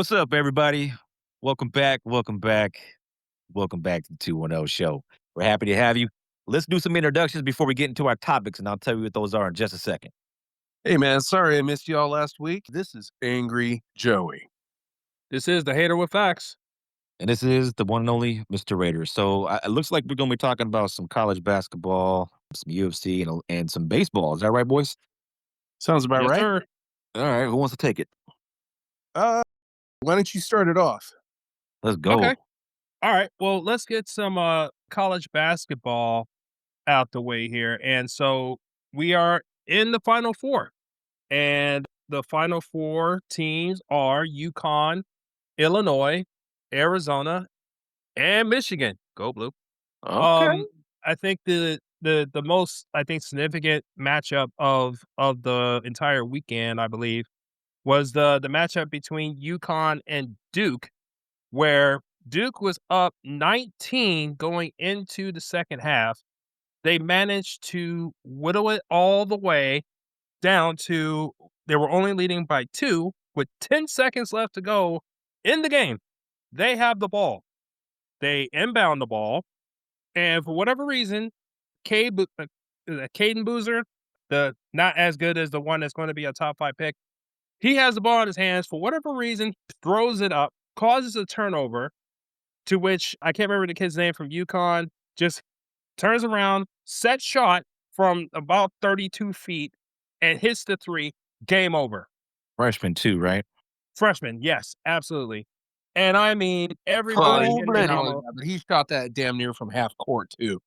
What's up, everybody? Welcome back. Welcome back. Welcome back to the 210 show. We're happy to have you. Let's do some introductions before we get into our topics, and I'll tell you what those are in just a second. Hey man, sorry I missed y'all last week. This is Angry Joey. This is the Hater with Facts. And this is the one and only Mr. Raider. So it looks like we're going to be talking about some college basketball, some UFC, and some baseball. Is that right, boys? Sounds about Yes, right. sir. All right. Who wants to take it? Uh, why don't you start it off? Let's go. Okay. All right. Well, let's get some college basketball out the way here. And so we are in the Final Four. And the Final Four teams are UConn, Illinois, Arizona, and Michigan. Go Blue. Okay. I think the most significant matchup of the entire weekend, I believe, was the matchup between UConn and Duke, where Duke was up 19 going into the second half. They managed to whittle it all the way down to they were only leading by 2 with 10 seconds left to go in the game. They have the ball. They inbound the ball, and for whatever reason, Caden Boozer, the not as good as the one that's going to be a top 5 pick, he has the ball in his hands for whatever reason, throws it up, causes a turnover, to which I can't remember the kid's name from UConn, just turns around, set shot from about 32 feet, and hits the three. Game over. Freshman, too, right? Freshman, yes, absolutely. And I mean, everybody He in the didn't really house. but he shot that damn near from half court too.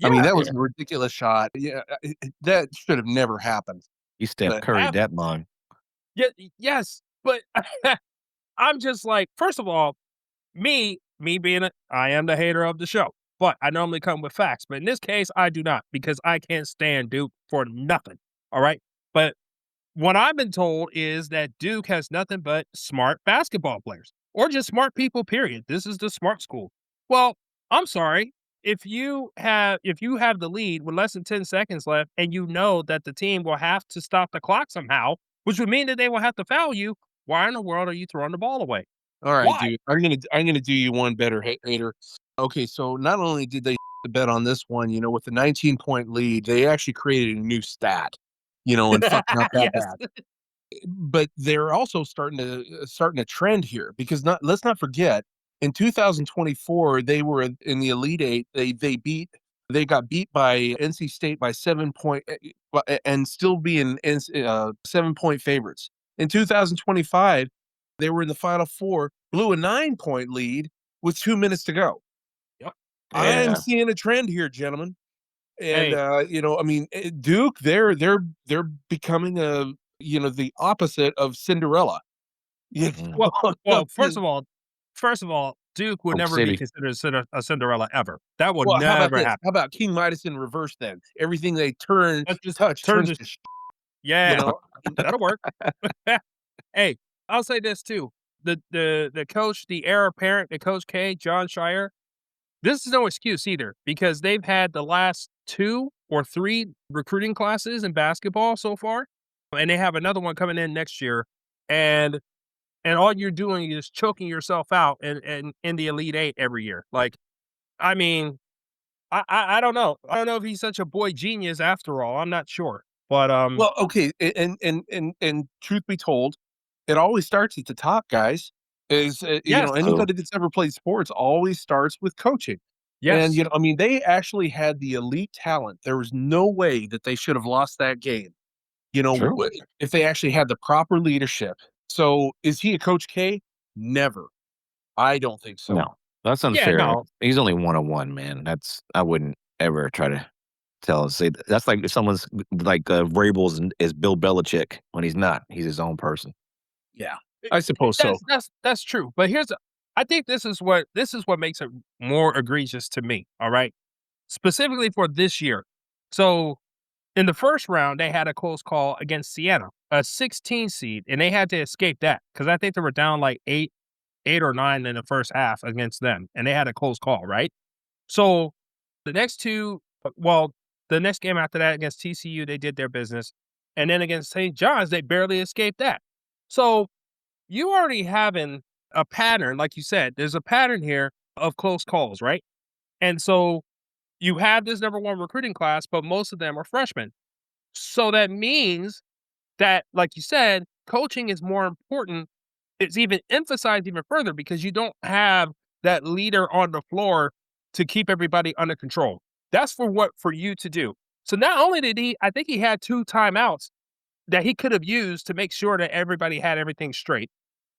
I mean, Yeah, that was a ridiculous shot. Yeah, that should have never happened. You Steph But Curry that long. yeah, yes, but I'm just like, first of all, me being I am the hater of the show, but I normally come with facts. But in this case, I do not because I can't stand Duke for nothing. All right. But what I've been told is that Duke has nothing but smart basketball players or just smart people, period. This is the smart school. Well, I'm sorry. If you have the lead with less than 10 seconds left and you know that the team will have to stop the clock somehow, which would mean that they will have to foul you, why in the world are you throwing the ball away? all right, Why? dude, I'm gonna do you one better, hater. Okay, so not only did they the bet on this one, with the 19-point lead, they actually created a new stat, and fucking up that Yes. bad. But they're also starting a trend here because let's not forget in 2024 they were in the Elite Eight. They got beat by NC State by 7 point and still being 7 point favorites. In 2025, they were in the Final Four, blew a 9 point lead with 2 minutes to go. Yep. I'm Yeah. seeing a trend here, gentlemen. And Hey, I mean, Duke, they're becoming the opposite of Cinderella. You Mm. well know? well, first of all, Duke would Oak never be City. considered a Cinderella ever. That would Well, how about never this? happen. How about King Midas in reverse then? Everything they That just touch turns turns it. to you Yeah, know? that'll work. Hey, I'll say this too. The coach, the heir apparent, the Coach K, John Shire, this is no excuse either because they've had the last 2 or 3 recruiting classes in basketball so far, and they have another one coming in next year, and all you're doing is choking yourself out in the Elite Eight every year. Like, I mean, I don't know. I don't know if he's such a boy genius after all. I'm not sure. But, Well, okay, and truth be told, it always starts at the top, guys. yes, So Anybody that's ever played sports always starts with coaching. And, yes, I mean, they actually had the elite talent. There was no way that they should have lost that game, true. if they actually had the proper leadership. So, is he a Coach K? Never. I don't think so. No, that's yeah, unfair. no, He's only 101, man. I wouldn't ever try to say that's like if someone's like Vrabel's is Bill Belichick when he's not. He's his own person. Yeah, I suppose so. that's true. But I think this is what makes it more egregious to me. All right, specifically for this year. So in the first round, they had a close call against Siena, a 16 seed, and they had to escape that because I think they were down like 8 or 9 in the first half against them, and they had a close call, right? So the next two, the next game after that against TCU, they did their business, and then against St. John's, they barely escaped that. So you already having a pattern, like you said, there's a pattern here of close calls, right? And so you have this number one recruiting class, but most of them are freshmen. So that means that, like you said, coaching is more important. It's even emphasized even further because you don't have that leader on the floor to keep everybody under control. That's for you to do. So not only did I think he had 2 timeouts that he could have used to make sure that everybody had everything straight.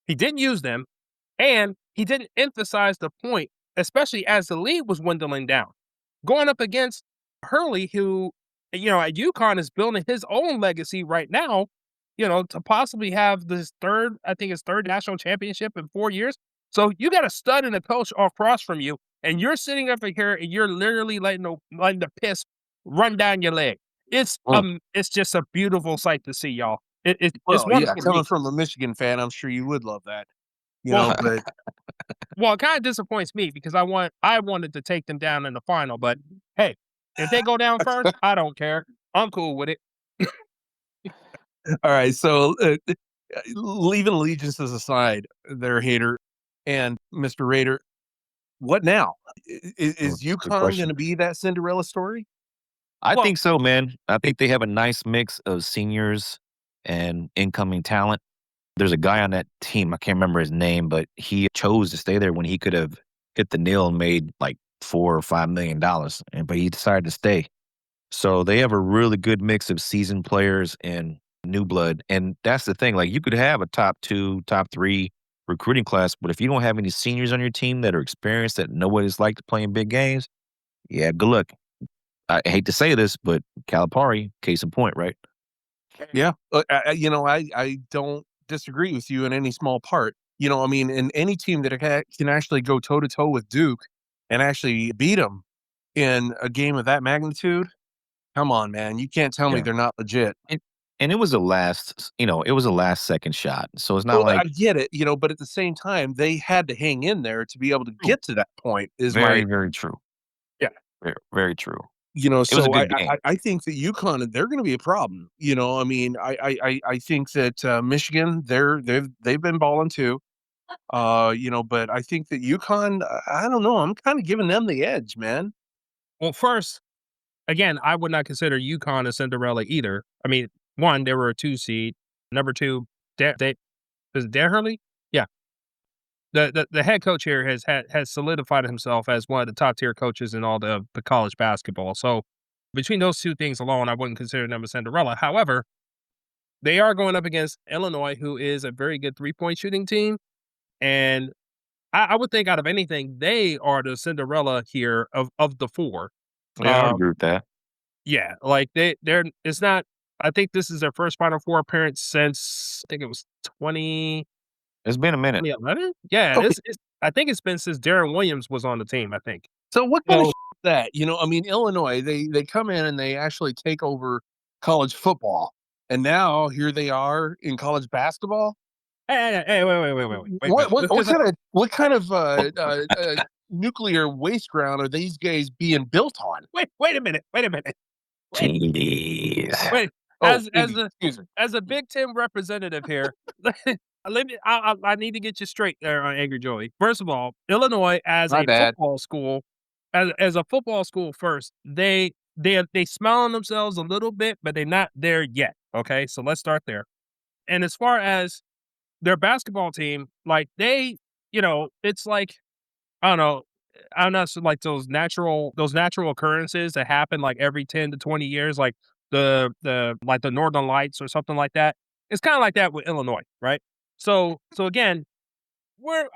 He didn't use them, and he didn't emphasize the point, especially as the lead was dwindling down. Going up against Hurley, who, at UConn is building his own legacy right now, to possibly have this his third national championship in 4 years. So you got a stud and a coach across from you, and you're sitting up here and you're literally letting the piss run down your leg. Mm. It's just a beautiful sight to see, y'all. It's Well, yeah, wonderful to coming me. from a Michigan fan, I'm sure you would love that, Well, but Well, it kinda disappoints me because I wanted to take them down in the final, but hey, if they go down first, I don't care. I'm cool with it. all right, so, leaving allegiances aside there, Hater and Mr. Raider, what now? Mm, Is good UConn question. gonna be that Cinderella story? I Well, think so, man. I think they have a nice mix of seniors and incoming talent. There's a guy on that team, I can't remember his name, but he chose to stay there when he could have hit the nail and made like 4 or $5 million, but he decided to stay. So they have a really good mix of seasoned players and new blood. And that's the thing. Like you could have a top 2, top 3 recruiting class, but if you don't have any seniors on your team that are experienced, that know what it's like to play in big games, yeah, good luck. I hate to say this, but Calipari, case in point, right? Yeah, I don't disagree with you in any small part. I mean, in any team that can actually go toe to toe with Duke and actually beat them in a game of that magnitude, come on, man, you can't tell me Yeah. they're not legit. And, and it was a it was a last second shot. So it's not Well, I like get it, but at the same time, they had to hang in there to be able to true. get to that point. Is my Very, very true. Yeah. Very, very true. It was a So I good game. I I think that UConn, they're going to be a problem. I mean, I think that Michigan, they've been balling too. But I think that UConn, I don't know. I'm kind of giving them the edge, man. well, first, again, I would not consider UConn a Cinderella either. I mean, 1, they were a 2 seed. Number 2, they is it Dan Hurley? Yeah. The head coach here has solidified himself as one of the top tier coaches in all the college basketball. So between those 2 things alone, I wouldn't consider them a Cinderella. However, they are going up against Illinois, who is a very good three-point shooting team, and I would think out of anything, they are the Cinderella here of the 4. Yeah, I Uh, agree with that. yeah, like they're it's not I think this is their first Final Four appearance since I think it was It's been a minute. 2011? Yeah, Okay, it's I think it's been since Darren Williams was on the team, I think. so what kind of So, is that? I mean, Illinois, they come in and they actually take over college football, and now here they are in college basketball. hey, wait, What because kind of nuclear waste ground are these guys being built on? wait a minute, wait, Jeez. wait. Oh, excuse me. As a Big Ten representative here, let me I need to get you straight there on Angry Joey. First of all, Illinois My bad. as a football school first, they smell on themselves a little bit, but they're not there yet. Okay, so let's start there. And as far as their basketball team, like it's like I don't know. I don't know, so like those natural occurrences that happen like every 10 to 20 years, like the Northern Lights or something like that. It's kind of like that with Illinois, right? So again,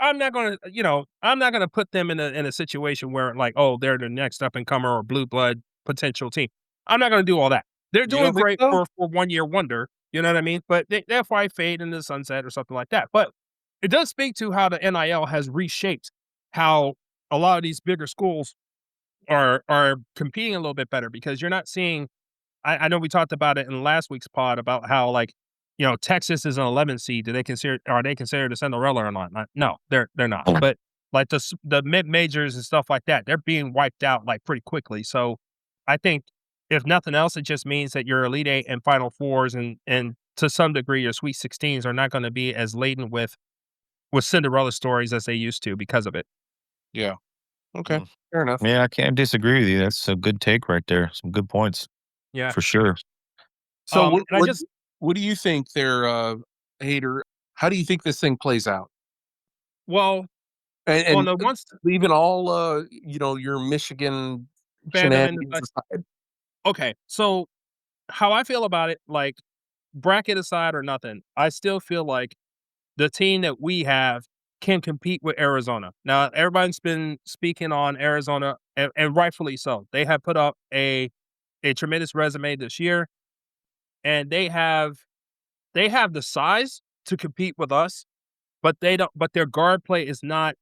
I'm not gonna put them in a situation where like, oh, they're the next up and comer or blue blood potential team. I'm not gonna do all that. They're You doing don't think great so? for 1 year wonder, you know what I mean? But they'll probably fade into the sunset or something like that. But it does speak to how the NIL has reshaped how a lot of these bigger schools are competing a little bit better because you're not seeing I know we talked about it in last week's pod about how like, Texas is an 11 seed. Are they considered a Cinderella or not? No, they're not. But like the mid majors and stuff like that, they're being wiped out like pretty quickly. So I think if nothing else, it just means that your Elite Eight and Final Fours and to some degree your Sweet 16s are not going to be as laden with with Cinderella stories as they used to because of it. Yeah. Okay. Mm. Fair enough. Yeah, I can't disagree with you. That's a good take right there. Some good points Yeah. for sure. So what And I what just what do you think there, Hater? How do you think this thing plays out? well, on And the once leaving all, your Michigan fandom and shenanigans aside. okay, so how I feel about it, like bracket aside or nothing, I still feel like the team that we have can compete with Arizona. Now, everybody's been speaking on Arizona, and rightfully so. They have put up a tremendous resume this year, and they have the size to compete with us, but they don't. But their guard play is not.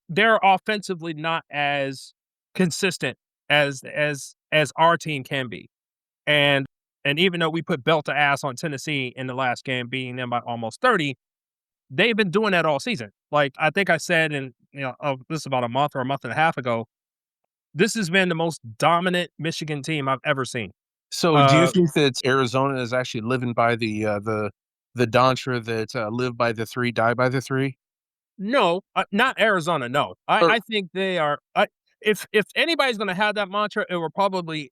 They're offensively not as consistent as our team can be. And and even though we put belt to ass on Tennessee in the last game, beating them by almost 30, they've been doing that all season. Like I think I said this is about a month or a month and a half ago, this has been the most dominant Michigan team I've ever seen. So do you Uh think that Arizona is actually living by the mantra that, "Live by the 3, die by the 3"? no, not Arizona, no. Or I think they are if anybody's gonna have that mantra, it'll probably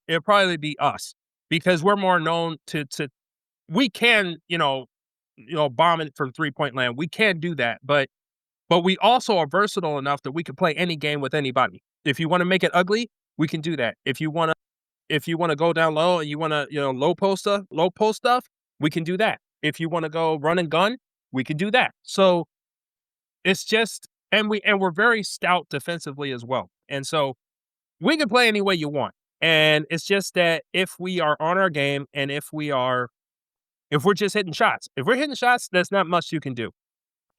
be us because we're more known to we can, bomb it from 3-point land. We can do that, but we also are versatile enough that we can play any game with anybody. If you wanna make it ugly, we can do that. If you wanna go down low and you wanna, low post stuff, we can do that. If you wanna go run and gun, we can do that. So, it's just we're very stout defensively as well. And so, we can play any way you want. And it's just that if we are on our game and if we're just hitting shots. If we're hitting shots, there's not much you can do.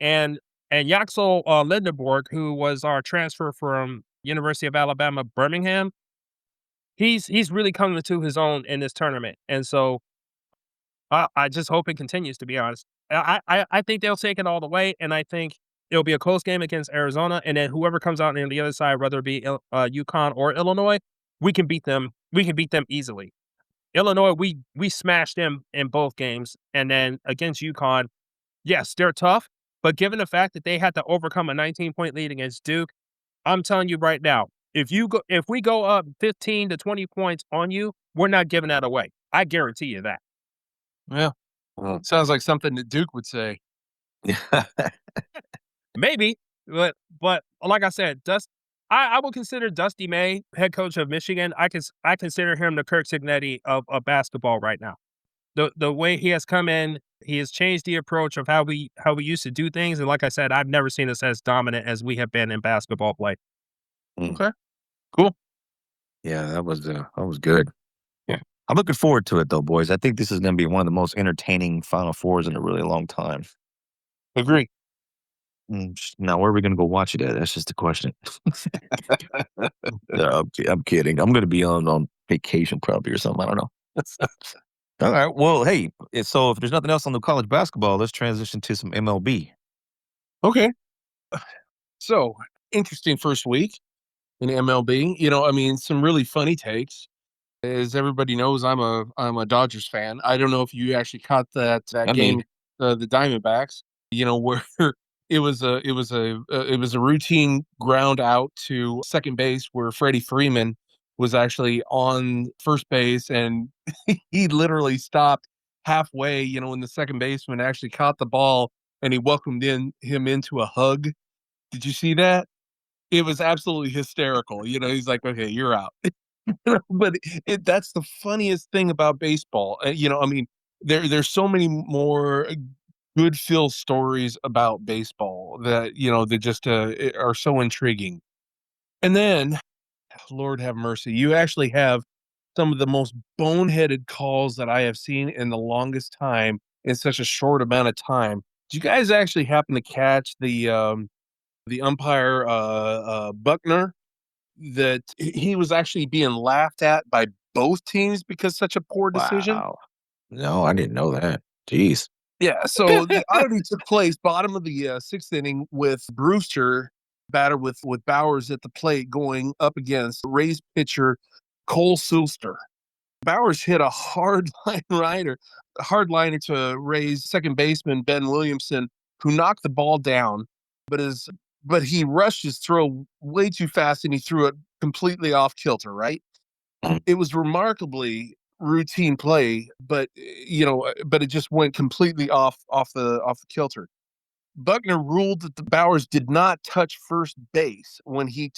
And Yaxel Lindenborg, who was our transfer from University of Alabama, Birmingham, he's really coming to his own in this tournament. And so I just hope it continues. To be honest, I think they'll take it all the way, and I think it'll be a close game against Arizona, and then whoever comes out on the other side, whether it be UConn or Illinois, we can beat them. We can beat them easily. Illinois, we smashed them in both games, and then against UConn, yes, they're tough, but given the fact that they had to overcome a 19-point lead against Duke, I'm telling you right now, if we go up 15 to 20 points on you, we're not giving that away. I guarantee you that. yeah, Mm. sounds like something that Duke would say. Maybe, but like I said, I will consider Dusty May, head coach of Michigan. I consider him the Kirk Signetti of basketball right now. The way he has come in, he has changed the approach of how we used to do things. And like I said, I've never seen us as dominant as we have been in basketball play. Mm. Okay, cool. Yeah, that was good. Yeah. I'm looking forward to it though, boys. I think this is going to be one of the most entertaining Final Fours in a really long time. Agree. Now, where are we going to go watch it at? That's just the question. No, I'm kidding. I'm going to be on vacation probably or something. I don't know. All right. Well, hey, so if there's nothing else on the college basketball, let's transition to some MLB. Okay. So, interesting first week in MLB. I mean, some really funny takes. As everybody knows, I'm a Dodgers fan. I don't know if you actually caught that I game, mean, the Diamondbacks. Where it was a routine ground out to second base where Freddie Freeman was actually on first base, and he literally stopped halfway. When the second baseman actually caught the ball, and he welcomed him into a hug. Did you see that? It was absolutely hysterical. He's like, "Okay, you're out." But that's the funniest thing about baseball. I mean, there's so many more good feel stories about baseball that just are so intriguing. And then, Lord have mercy, you actually have some of the most boneheaded calls that I have seen in the longest time in such a short amount of time. Do you guys actually happen to catch the umpire, Buckner, that he was actually being laughed at by both teams because such a poor decision? wow. No, I didn't know that. Jeez. Yeah, so the oddity took place bottom of the, 6th inning with Brewster batter with Bowers at the plate going up against Rays pitcher Cole Sulster. Bowers hit a hard liner to Rays second baseman Ben Williamson, who knocked the ball down. but he rushed his throw way too fast and he threw it completely off kilter, right? Mhm. It was remarkably routine play, but but it just went completely off the kilter. Buckner ruled that the Bowers did not touch first base when he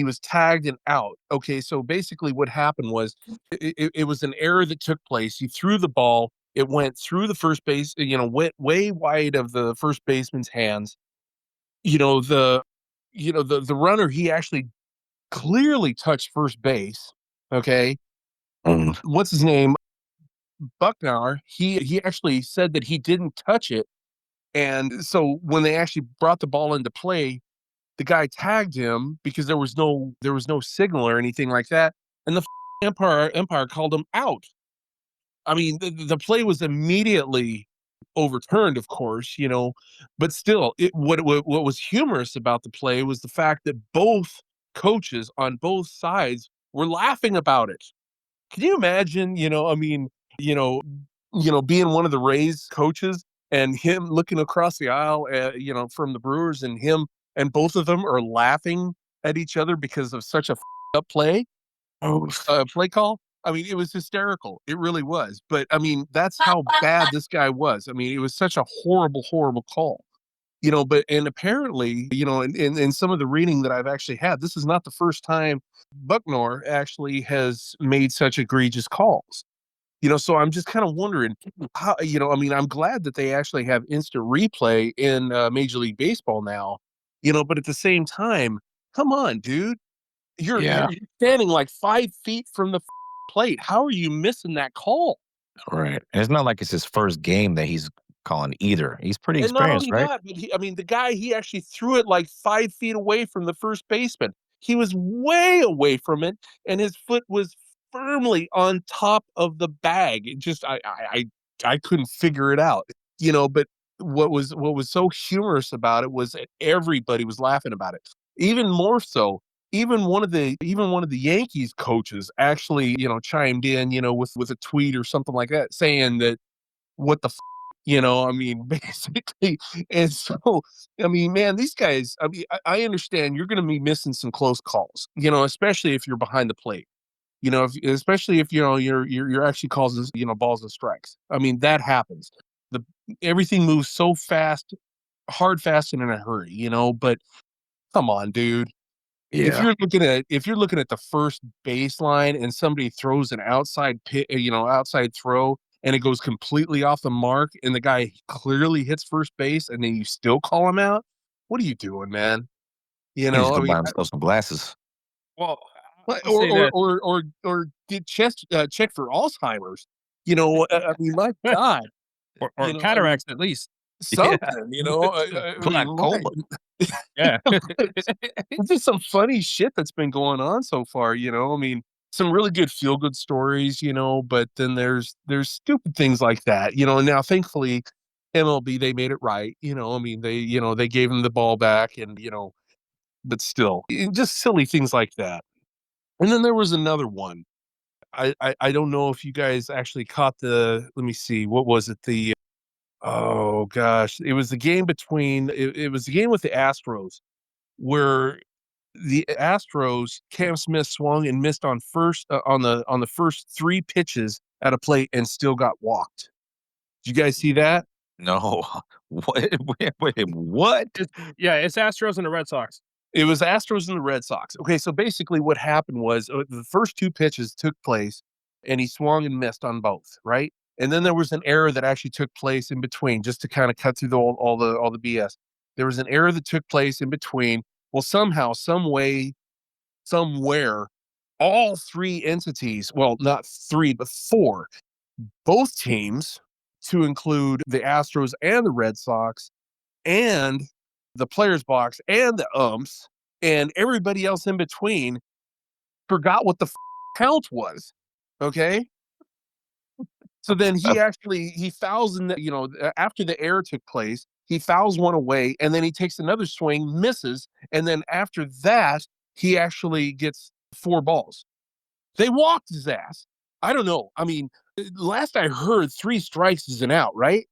was tagged and out. Okay, so basically what happened was it was an error that took place. He threw the ball. It went through the first base, went way wide of the first baseman's hands. The runner, he actually clearly touched first base. Okay, Mhm. what's his name? Buckner. He actually said that he didn't touch it. And so when they actually brought the ball into play, the guy tagged him because there was no signal or anything like that, and the umpire called him out. I mean, the play was immediately overturned, of course, but still, what was humorous about the play was the fact that both coaches on both sides were laughing about it. Can you imagine, I mean, you know, being one of the Rays coaches and him looking across the aisle, from the Brewers, and both of them are laughing at each other because of such a up Oh, play call. I mean, it was hysterical. It really was. But I mean, that's how bad this guy was. I mean, it was such a horrible, horrible call. But and apparently, in some of the reading that I've actually had, this is not the first time Bucknor actually has made such egregious calls. So I'm just kind of wondering how, I mean, I'm glad that they actually have instant replay in Major League Baseball now, but at the same time, come on, dude, you're yeah, standing like 5 feet from the plate. How are you missing that call? right. And it's not like it's his first game that he's calling either. He's pretty And not experienced, only right? that, but I mean, the guy, he actually threw it like 5 feet away from the first baseman. He was way away from it, and his foot was firmly on top of the bag. It just, I couldn't figure it out, But what was so humorous about it was that everybody was laughing about it. Even more so, even one of the Yankees coaches actually, chimed in, with a tweet or something like that, saying that what the I mean, basically. And so, I mean, man, these guys, I mean, I understand you're going to be missing some close calls, especially if you're behind the plate, especially if, you're actually causing, balls and strikes. I mean, that happens. The Everything moves so fast, hard, fast, and in a hurry, but come on, dude. If Yeah. you're looking at the first baseline and somebody throws an outside throw, and it goes completely off the mark and the guy clearly hits first base and then you still call him out, what are you doing, man? He needs to I go mean, buy himself some glasses. Well, I'll or say or that or or get check for Alzheimer's. I mean, my God, or I mean, cataracts at least. Yeah. something. I mean, Glaucoma. Yeah. There's just some funny shit that's been going on so far, I mean, some really good feel good stories, but then there's stupid things like that, and now thankfully MLB, they made it right, I mean, they gave him the ball back, and but still, just silly things like that. And then there was another one. I don't know if you guys actually caught let me see, what was it? Oh gosh, it was the game with the Astros where the Astros, Cam Smith swung and missed on the first three pitches at a plate and still got walked. Did you guys see that? No. What? Wait, what? Yeah, it's Astros and the Red Sox. It was Astros and the Red Sox. Okay, so basically what happened was the first two pitches took place and he swung and missed on both, right? And then there was an error that actually took place in between, just to kind of cut through all the BS. There was an error that took place in between. Well, somehow, some way, somewhere, all three entities, well, not three, but four, both teams, to include the Astros and the Red Sox and the players box and the umps and everybody else in between, forgot what the count was. Okay. So then he fouls after the error took place, he fouls one away and then he takes another swing, misses. And then after that, he actually gets four balls. They walked his ass. I don't know. I mean, last I heard, three strikes is an out, right?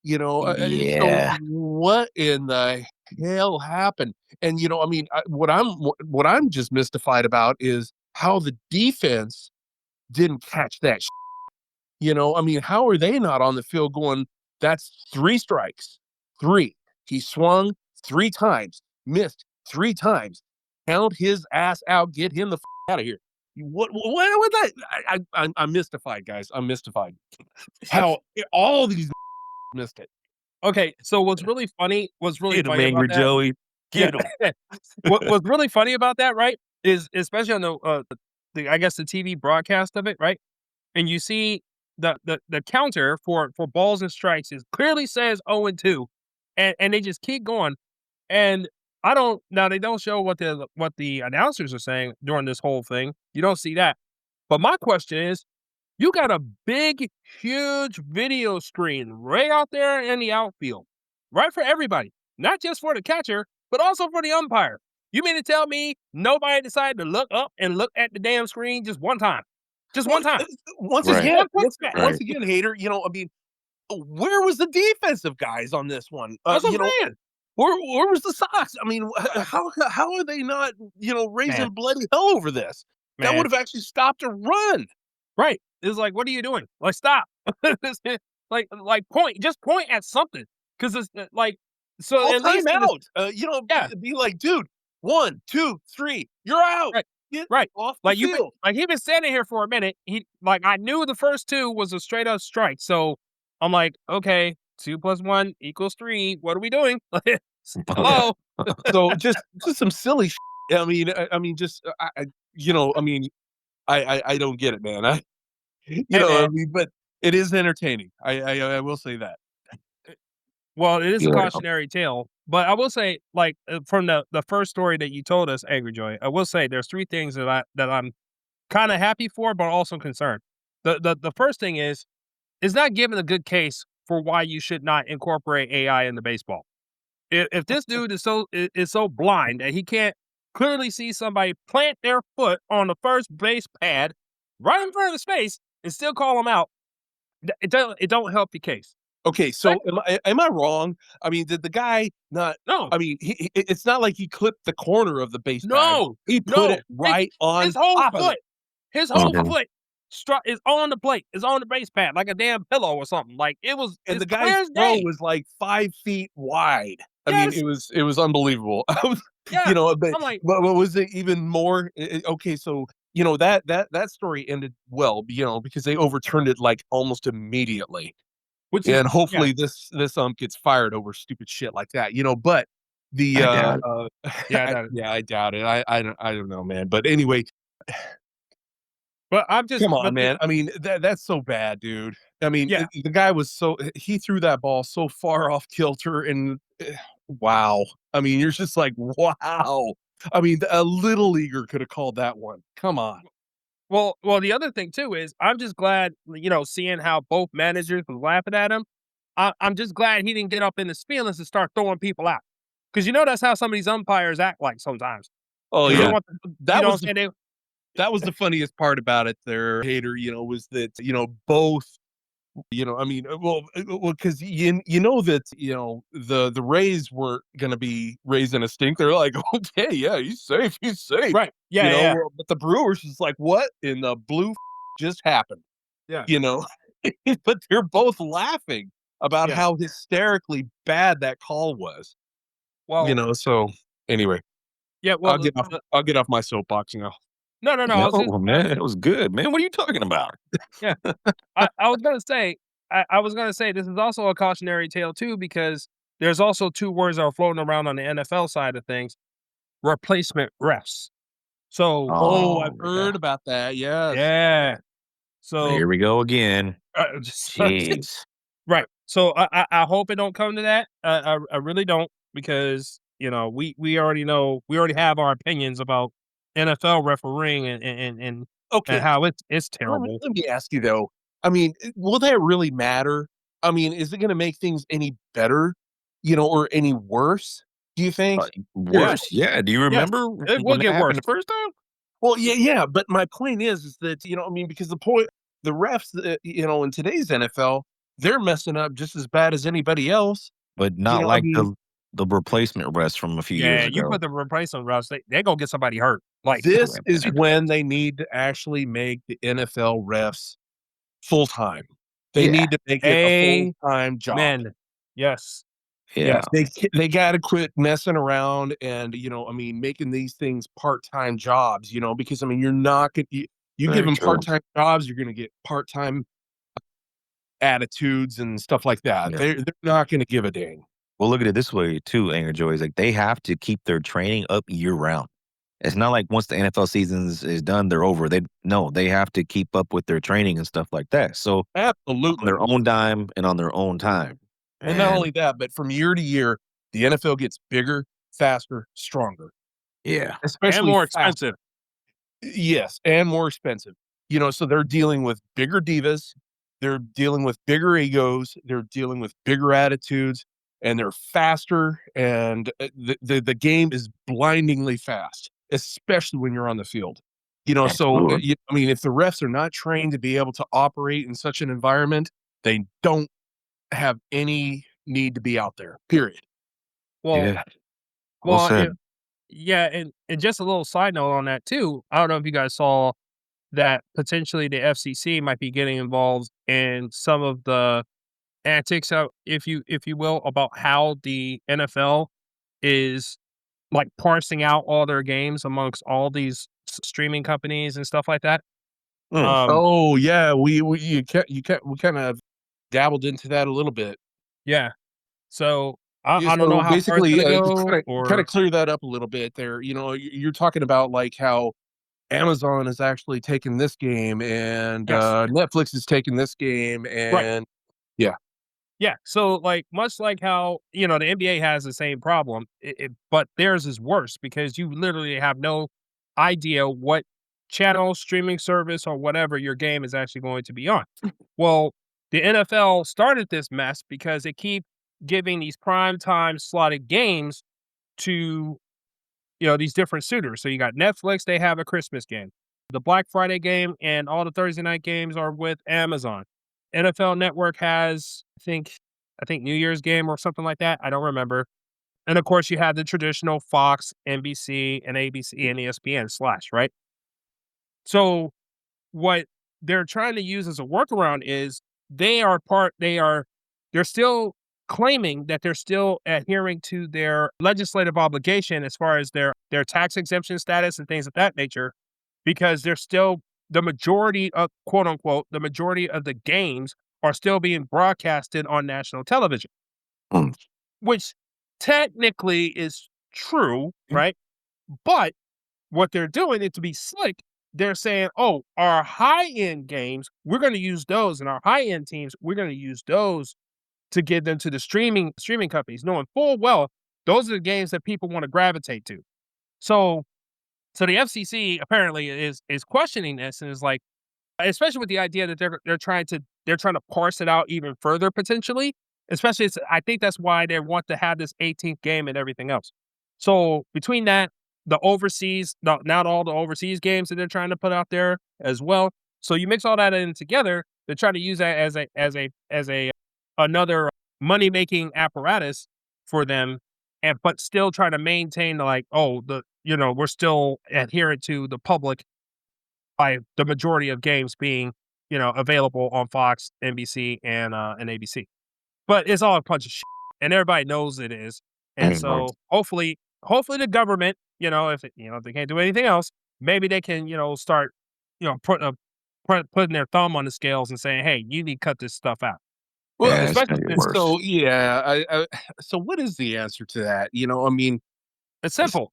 So Yeah. what in the hell happened? And I mean, what I'm just mystified about is how the defense didn't catch that. I mean, how are they not on the field going? That's 3 strikes, three. He swung 3 times, missed 3 times. Count his ass out. Get him the out of here. What was that? I'm mystified, guys. I'm mystified. How all these missed it. Okay, so what's really funny Get him, about Angry that, Joey. yeah. Get him. What's really funny about that, right, is especially on the I guess the TV broadcast of it, right? And you see the counter for balls and strikes is clearly says 0-2, and they just keep going. And I don't now they don't show what the announcers are saying during this whole thing. You don't see that. But my question is, you got a big, huge video screen right out there in the outfield, right for everybody, not just for the catcher, but also for the umpire. You mean to tell me nobody decided to look up and look at the damn screen just one time? Just one time. Once Right. again, Right. Hater. I mean, where was the defensive guys on this one? That's what I'm saying. Where was the Sox? I mean, how are they not raising Man. bloody hell over this? That Man. would have actually stopped a run. Right. It's like, what are you doing? Like, stop. like point at something. Because it's like, so Call at least in this- timeout. Yeah. Be like, dude, 1, 2, 3, you're out. Right. Get Right. off the Like you've been, field. like he's been standing here for a minute. I knew the first 2 was a straight up strike. So I'm like, okay, 2 + 1 = 3. What are we doing? Hello. So just some silly. I mean, just I mean, I don't get it, man. I man. mean, but it is entertaining. I will say that. Well, it is a Yeah. cautionary tale, but I will say, like, from the first story that you told us, Angry Joy, I will say there's 3 things that I'm kind of happy for, but also concerned. The first thing is not given a good case for why you should not incorporate AI into baseball. If this dude is so blind that he can't clearly see somebody plant their foot on the first base pad right in front of his face and still call him out, it don't help your case. Okay, so am I wrong? I mean, did the guy not? No. I mean, it's not like he clipped the corner of the base bag. No, He put it right on his whole top of foot. it. His whole Mhm. foot is on the plate, is on the base pad like a damn pillow or something. Like it was, And it's the clear guy's as throw day. was like 5 feet wide. I mean, Yes. it was unbelievable. I was, Yeah. but I'm like, what was it even more? Okay, so that story ended well, because they overturned it like almost immediately. which is And yeah, hopefully this gets fired over stupid shit like that, but the I doubt yeah, I doubt it. I doubt it. I don't know, man. But anyway, But I'm just, come on, but man. I mean, that's so bad, dude. I mean, yeah, the guy was he threw that ball so far off kilter, and wow. I mean, you're just like, wow. I mean, a little leaguer could have called that one. Come on. well, the other thing too is I'm just glad, seeing how both managers was laughing at him. I'm just glad he didn't get up in his feelings and start throwing people out. Because that's how some of these umpires act like sometimes. Oh 'Cause they yeah, want that was and they that was the funniest part about it. There, Hater, was that both. I mean, because that the Rays weren't going to be raising a stink. They're like, okay, yeah, he's safe, right. Yeah, yeah. But the Brewers is like, what in the blue just happened? Yeah. But they're both laughing about Yeah. how hysterically bad that call was. Well, So anyway, yeah, well, I'll get off my soapbox now. no, I was just, No, man, it was good, man. What are you talking about? yeah. I was gonna say, I was gonna say this is also a cautionary tale too, because there's also 2 words that are floating around on the NFL side of things: replacement refs. So, Oh, I've yeah. heard about that. Yes. yeah. So, Here we go again. Jeez. right. So I hope it don't come to that. I really don't, because we already know, we already have our opinions about NFL refereeing and Okay. how it's Let terrible. me ask you though. I mean, will that really matter? I mean, is it going to make things any better, or any worse? Do you think? Worse, yeah. Do you Yes, remember it will when that get happened worse. the first time? Well, yeah. But my point is that I mean, because the refs, in today's NFL, they're messing up just as bad as anybody else. But not I like mean, the replacement refs from a few years Yeah, you ago. put the replacement refs, they gonna get somebody hurt. Like, This is when they need to actually make the NFL refs full-time. They Yeah, need to make it a full-time job. amen. Yes, yeah, yes, They gotta quit messing around and, I mean, making these things part-time jobs, because, I mean, you're not gonna you give very them true. part-time jobs, you're gonna get part-time attitudes and stuff like that. Yeah. They're not gonna give a dang. Well, look at it this way too, Angel Joy, is like they have to keep their training up year round. It's not like once the NFL season is done, they're over. They have to keep up with their training and stuff like that. So on Absolutely. their own dime and on their own time. And not And only that, but from year to year, the NFL gets bigger, faster, stronger, yeah, and especially more fast. expensive. Yes, and more expensive. So they're dealing with bigger divas, they're dealing with bigger egos, they're dealing with bigger attitudes, and they're faster. And the game is blindingly fast, especially when you're on the field. So absolutely. I mean, if the refs are not trained to be able to operate in such an environment, they don't have any need to be out there. Period. Well Yeah. Well well, said. yeah, and just a little side note on that too, I don't know if you guys saw that potentially the FCC might be getting involved in some of the antics, if you will, about how the NFL is, like, parsing out all their games amongst all these streaming companies and stuff like that. Mm. Oh yeah, we we kind of dabbled into that a little bit. Yeah. So, Yeah, I don't know so how far it's basically, gonna go kinda or clear that up a little bit there. You're talking about, like, how Amazon is actually taking this game and, yes. Netflix is taking this game, Right. and yeah. Yeah, so, like, much like how, the NBA has the same problem, but theirs is worse because you literally have no idea what channel, streaming service, or whatever your game is actually going to be on. Well, the NFL started this mess because they keep giving these prime time slotted games to, these different suitors. So you got Netflix, they have a Christmas game. The Black Friday game and all the Thursday night games are with Amazon. NFL Network has, I think New Year's game or something like that. I don't remember. And of course, you have the traditional Fox, NBC, and ABC and ESPN slash, right? So what they're trying to use as a workaround is they're still claiming that they're still adhering to their legislative obligation as far as their tax exemption status and things of that nature, because they're still the majority of, quote unquote, the majority of the games are still being broadcasted on national television, Mm. which technically is true, right? But what they're doing, it to be slick, they're saying, "Oh, our high-end games, we're gonna use those, and our high-end teams, we're gonna use those to give them to the streaming companies," knowing full well those are the games that people wanna gravitate to. So so the FCC apparently is questioning this and is like, especially with the idea that they're trying to parse it out even further potentially, especially I think that's why they want to have this 18th game and everything else. So between that, not all the overseas games that they're trying to put out there as well. So you mix all that in together, they're trying to use that as a another money-making apparatus for them, and but still trying to maintain, like, oh, we're still adherent to the public by the majority of games being, available on Fox, NBC, and ABC. But it's all a bunch of shit, and everybody knows it is. And Mhm. so hopefully the government, if they can't do anything else, maybe they can, start, putting their thumb on the scales and saying, "Hey, you need to cut this stuff out." Well, Yeah, it's Especially gonna get since worse. so yeah, so what is the answer to that? I mean, it's s simple.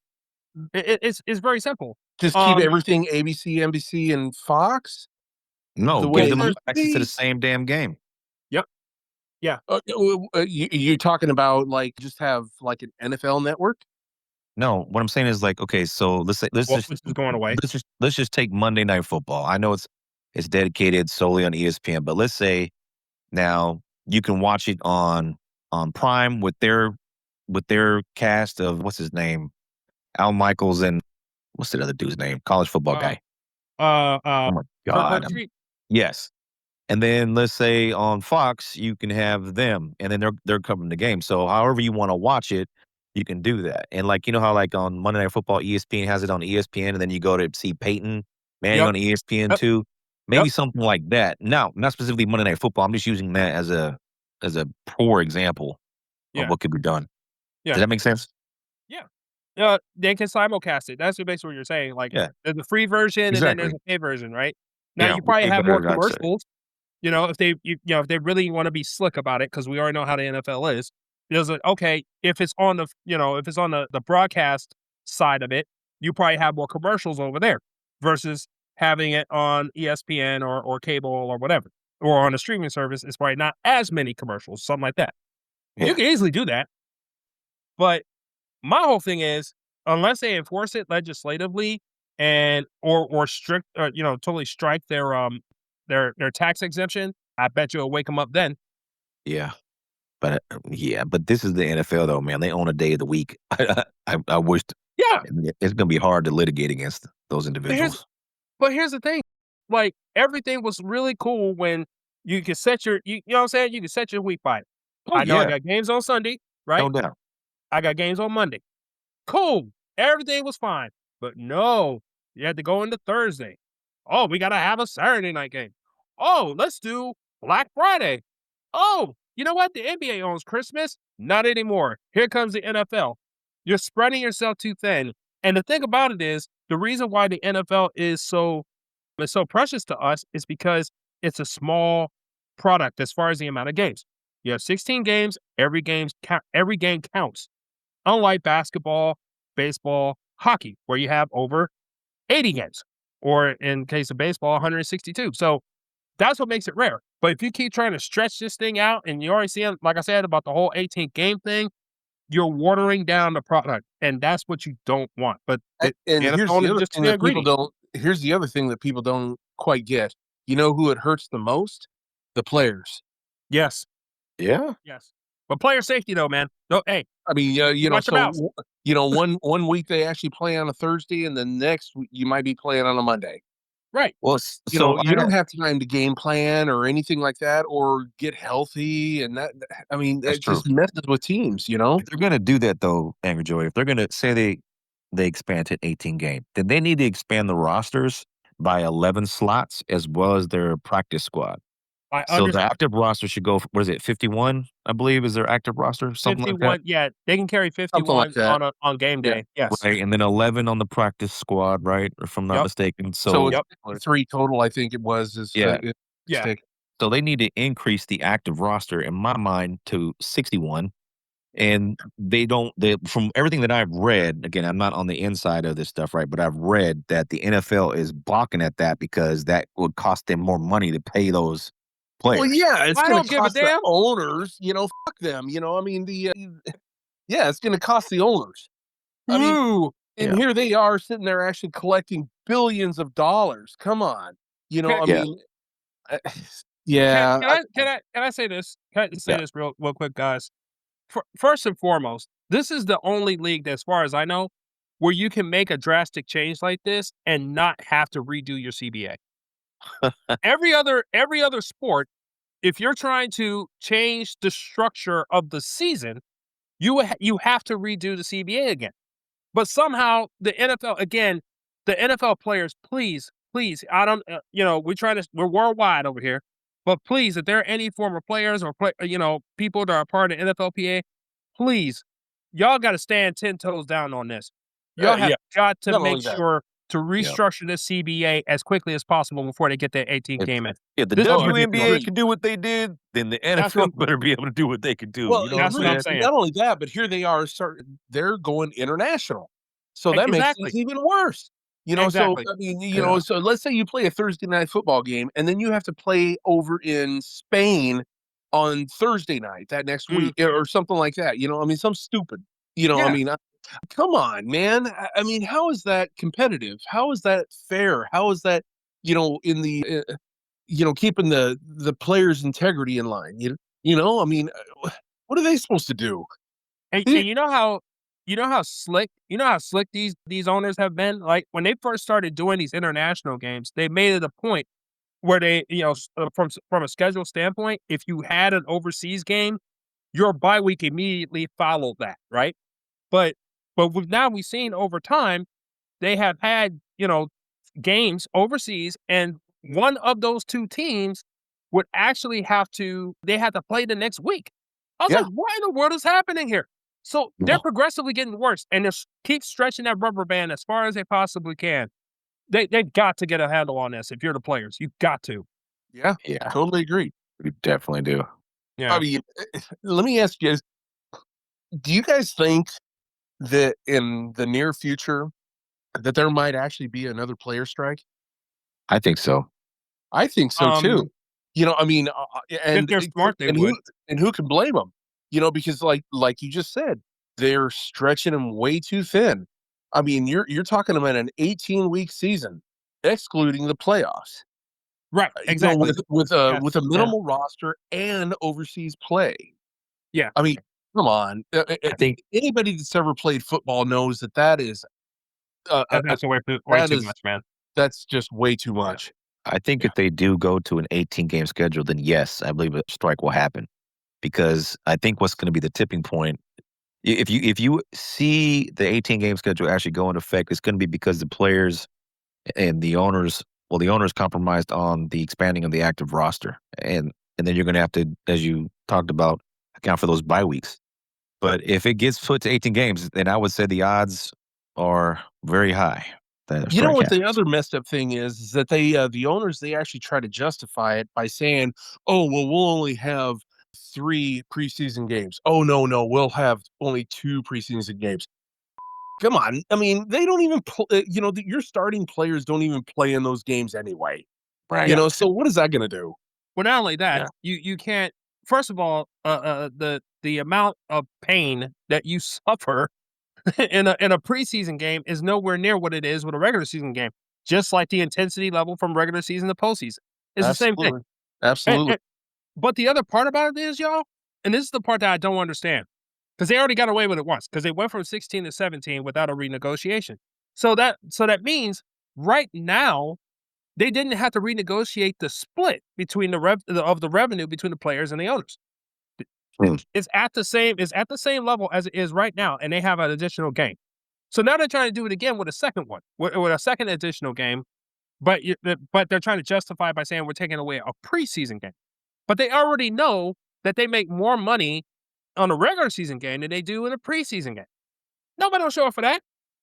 It's very simple. just keep Um, everything ABC, NBC, and Fox No, the way give it well, them used to access to the be? same damn game. yep, yeah. You're talking about, like, just have, like, an NFL network? No, what I'm saying is like, okay, so Well, which is going away. let's just take Monday Night Football. I know it's dedicated solely on ESPN, but let's say now you can watch it on Prime with their cast of what's his name, Al Michaels and what's the other dude's name, college football Uh, guy. uh, uh, Oh my Kirk god, Herbstreit. yes. And then let's say on Fox you can have them, and then they're covering the game. So however you want to watch it, you can do that. And like, you know how like on Monday Night Football, ESPN has it on ESPN, and then you go to see Peyton Manning Yep. on ESPN Yep. too. Yep. Maybe something like that. Now, not specifically Monday Night Football. I'm just using that as a poor example of Yeah. what could be done. Yeah. Does that make sense? Yeah. They can simulcast it. That's basically what you're saying. Like, Yeah, there's a free version and then there's exactly. a paid version, right? Now Yeah, you probably way have better more than I'd say. commercials. If if they really wanna be slick about it, because we already know how the NFL is. There's a okay, if it's on if it's on the broadcast side of it, you probably have more commercials over there versus having it on ESPN or cable or whatever, or on a streaming service, it's probably not as many commercials, something like that. You Yeah, can easily do that, but my whole thing is, unless they enforce it legislatively and or strict, totally strike their tax exemption, I bet you'll wake them up then. yeah. But, yeah, but this is the NFL though, man. They own a day of the week. I wished Yeah, it's gonna be hard to litigate against those but here's individuals. but here's the thing, like, everything was really cool when you could set you know what I'm saying? You can set your week by it. Oh, I know I yeah, got games on Sunday, right? no doubt. I got games on Monday. Cool. Everything was fine. But no, you had to go into Thursday. Oh, we gotta have a Saturday night game. Oh, let's do Black Friday. Oh, you know what? The NBA owns Christmas. Not anymore. Here comes the NFL. You're spreading yourself too thin. And the thing about it is, the reason why the NFL is so precious to us is because it's a small product as far as the amount of games. You have 16 games. Every game counts. Unlike basketball, baseball, hockey, where you have over 80 games, or in case of baseball, 162. So that's what makes it rare. But if you keep trying to stretch this thing out, and you already see, like I said, about the whole 18th game thing, you're watering down the product, and that's what you don't want. But And the here's NFL the is other just thing too that people greedy. don't here's the other thing that people don't quite get. You know who it hurts the most? The players. Yes, Yeah. yes. But player safety, though, man. No, hey, I mean, watch your mouths. one week they actually play on a Thursday, and the next you might be playing on a Monday. Right. Well, so You don't have time to game plan or anything like that, or get healthy, and I mean, that's it true. just messes with teams. If they're gonna do that though, Angry Joy, if they're gonna say they expand to 18 game, then they need to expand the rosters by 11 slots as well as their practice squad. I So the understand. active roster should go, what is it, 51, I believe is their active roster, something like that? 51, yeah, they can carry Something like 51 that. on game Yeah. day. Yes. Right, and then 11 on the practice squad, right? If I'm not Yep. mistaken. So So it's Yep. 3 total, I think it was. Is yeah, Yeah. mistake. so they need to increase the active roster in my mind to 61. And they from everything that I've read, again, I'm not on the inside of this stuff, right? But I've read that the NFL is balking at that because that would cost them more money to pay those Well, players. yeah, it's I gonna don't give a cost the damn. owners, fuck them, I mean, yeah, it's gonna cost the owners. I mean, Ooh. and Yeah. here they are sitting there actually collecting billions of dollars. Come on. Can I Yeah. mean, uh, yeah, can I say this? Can I just say Yeah. this real quick, guys? First and foremost, this is the only league, as far as I know, where you can make a drastic change like this and not have to redo your CBA. Every other sport, if you're trying to change the structure of the season, you have to redo the CBA again. But somehow the NFL, again, the NFL players, please, I don't, we're worldwide over here, but please, if there are any former players or people that are part of NFLPA, please, y'all got to stand 10 toes down on this. Y'all have yeah, got to not make only that. sure to Yeah. restructure this CBA as quickly as possible before they get their 18th If game in. if the This is WNBA ridiculous. can do what they did, then the That's NFL what better be able to do what they can do. Well, You know what I'm that's what I'm agreed. saying? And saying. not only that, but here they are they're going international. So that makes Exactly. things even worse. So Exactly. I mean, Yeah. so let's say you play a Thursday night football game and then you have to play over in Spain on Thursday night that next Mm, week or something like that. I mean, some stupid, I yeah. mean, come on, man. I mean, how is that competitive? How is that fair? How is that, in the, keeping the players' integrity in line? I mean, what are they supposed to do? And you know how slick these owners have been? Like, when they first started doing these international games, they made it a point where they, from a schedule standpoint, if you had an overseas game, your bye week immediately followed that, right? But we've seen over time they have had, games overseas, and one of those two teams would actually they had to play the next week. I was Yeah. like, what in the world is happening here? So they're Yeah. progressively getting worse, and keep stretching that rubber band as far as they possibly can. They've got to get a handle on this. If you're the players, you've got to. Yeah. Yeah. Totally agree. We definitely do. Yeah. I mean, let me ask you guys, do you guys think that in the near future that there might actually be another player strike? I think so. I think so too. I mean, If and they're smart, they and would. who can blame them? Because like you just said, they're stretching them way too thin. I mean, you're talking about an 18-week season, excluding the playoffs. Right. Exactly. With a Yeah. minimal roster and overseas play. Yeah. I mean, come on. I think Anybody that's ever played football knows that is That's way too is much, man. that's just way too much. I think Yeah. if they do go to an 18-game schedule, then yes, I believe a strike will happen. Because I think what's going to be the tipping point, if you see the 18-game schedule actually go into effect, it's going to be because the players and the owners compromised on the expanding of the active roster, and then you're going to have to, as you talked about, account for those bye weeks. But if it gets put to 18 games, then I would say the odds are very high that a You know strike what the happens. other messed up thing is that the owners, they actually try to justify it by saying, "Oh, well, we'll only have 3 preseason games. Oh, no, we'll have only 2 preseason games." Come on. I mean, they don't even your starting players don't even play in those games anyway. Right. So what is that gonna do? Well, not only that, Yeah. you can't. First of all, the amount of pain that you suffer in a preseason game is nowhere near what it is with a regular season game. Just like the intensity level from regular season to postseason, it's the same thing. Absolutely. And, Absolutely. and- but the other part about it is, y'all, and this is the part that I don't understand, because they already got away with it once, because they went from 16 to 17 without a renegotiation. So that means right now they didn't have to renegotiate the split between of the revenue between the players and the owners. Hmm. It's at the same level as it is right now, and they have an additional game. So now they're trying to do it again with a second one, with a second additional game, but they're trying to justify it by saying we're taking away a preseason game. But they already know that they make more money on a regular season game than they do in a preseason game. Nobody will show up for that,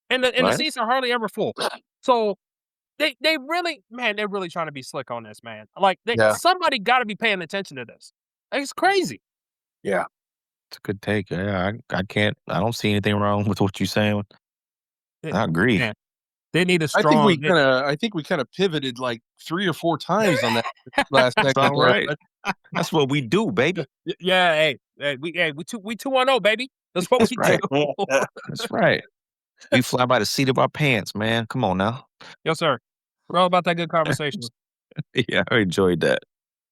and the Right. seats are hardly ever full. So they really, man, they're really trying to be slick on this, man. Like Yeah. somebody got to be paying attention to this. Like, it's crazy. Yeah. It's a good take. Yeah, I don't see anything wrong with what you're saying. It- I agree. man, they need a I think we strong. kinda pivoted like 3 or 4 times on that last That's segment all there. right. That's what we do, baby. Yeah, we 2-1-0, baby. That's what That's we right. do. That's right. We fly by the seat of our pants, man. Come on now. Yes, sir. We're all about that good conversation. Yeah, I enjoyed that.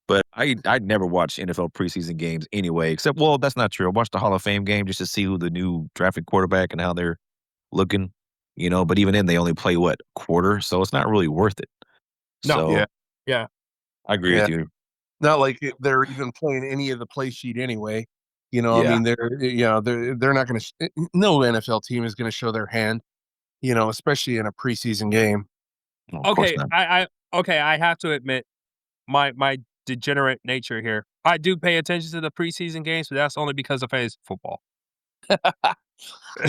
But I'd never watch NFL preseason games anyway, except, well, that's not true. I watched the Hall of Fame game just to see who the new drafted quarterback and how they're looking, but even then they only play what, quarter, so it's not really worth it. No. So Yeah. Yeah. I agree Yeah. with you. Not like they're even playing any of the play sheet anyway. I Yeah. mean, they're not gonna no NFL team is gonna show their hand, especially in a preseason game. Well, of course Okay, not. I have to admit my degenerate nature here. I do pay attention to the preseason games, but that's only because of fantasy football.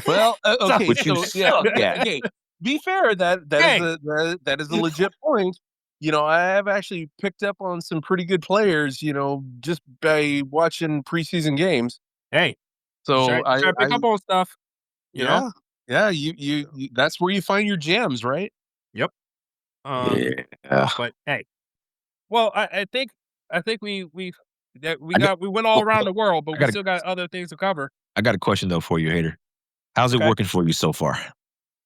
Well, okay, What you so yeah, suck at. okay. Be fair, Hey. that is a legit point. I have actually picked up on some pretty good players, just by watching preseason games. Hey, So try to pick up on stuff, you know? yeah, yeah, that's where you find your gems, right? Yep. Yeah. But hey, well, I think we I got we went all well, around look, the world, I but we got a still got other things to cover. I got a question though for you, Hater. How's it Okay. working for you so far?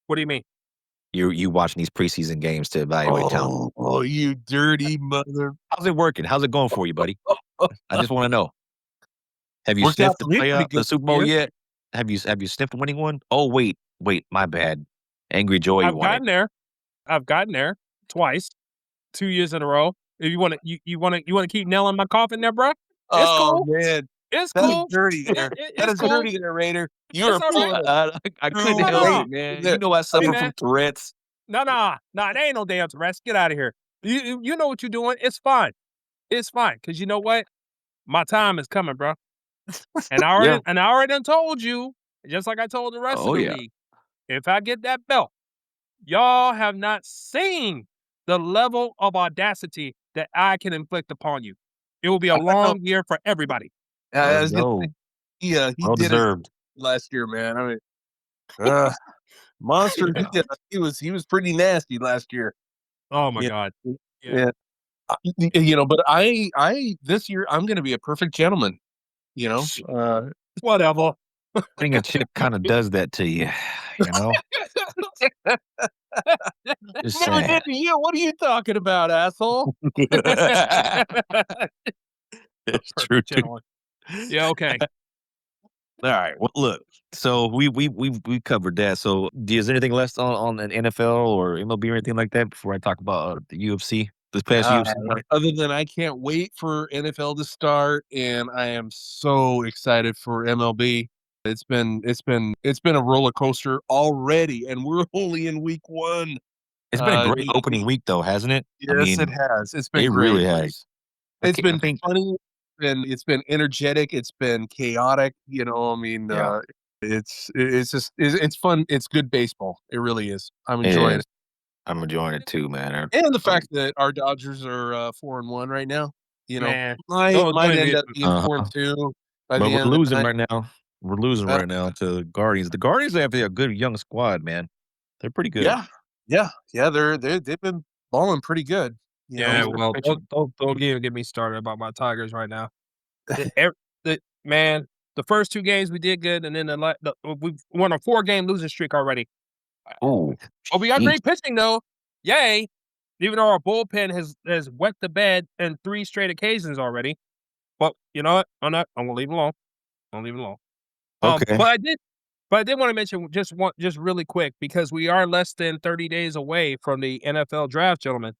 What do you mean? You watching these preseason games to evaluate talent. Oh, you dirty mother! How's it working? How's it going for you, buddy? I just want to know. Have you Worked out sniffed the for me pretty the good, Super Bowl man. yet? Have you sniffed winning one? Oh, wait, my bad. Angry Joey I've won it. gotten there. I've gotten there twice, 2 years in a row. If you want to, you want to keep nailing my coffin there, bro. It's Oh cool. man, It's That is cool. dirty there. That It's is cool. dirty there, Raider. You It's are all right. pulling I too couldn't help no. it, man. late. You know I suffer man. from Tourette's. No, there ain't no damn rest. Get out of here. You know what you're doing. It's fine. It's fine. Cause you know what? My time is coming, bro. And Yeah. I already done told you, just like I told the rest of Oh the yeah. league. If I get that belt, y'all have not seen the level of audacity that I can inflict upon you. It will be a I know. long year for everybody. I Let's was gonna go. say, he Well did it deserved. last year, man. I mean, uh, Monster, Yeah. he was pretty nasty last year. Oh my Yeah. God. Yeah. Yeah. But I this year I'm gonna be a perfect gentleman. You know, Whatever. Being a chick kind of does that to you, you know? Just never saying. did to you. What are you talking about, asshole? It's true too. Gentlemen. Yeah, okay. All right. Well, look. So we covered that. So, is there anything less on an NFL or MLB or anything like that before I talk about the UFC this past UFC? Other than I can't wait for NFL to start, and I am so excited for MLB. It's been a roller coaster already, and we're only in week 1. It's been a great opening week, though, hasn't it? I Yes, it mean, has. It's been it great. really has. It's I been think. funny, and it's been energetic. It's been chaotic. I mean, Yeah. it's just it's fun. It's good baseball. It really is. I'm It enjoying is. it. I'm enjoying it too, man. And the fact that our Dodgers are 4-1 right now, Man. might don't end even- up being 4-2 by But the we're end of the losing night. right now. We're losing Uh, right now to the Guardians. The Guardians have a good young squad, man. They're pretty good. Yeah. They've been balling pretty good. Yeah, well, pitching. don't even get me started about my Tigers right now. Man, the first 2 games we did good, and then we've won a 4-game losing streak already. Oh, Oh, we got great pitching though. Yay! Even though our bullpen has wet the bed in 3 straight occasions already. But you know what? I'm gonna leave it alone. I'm gonna leave it alone. okay. But I did want to mention just really quick because we are less than 30 days away from the NFL draft, gentlemen.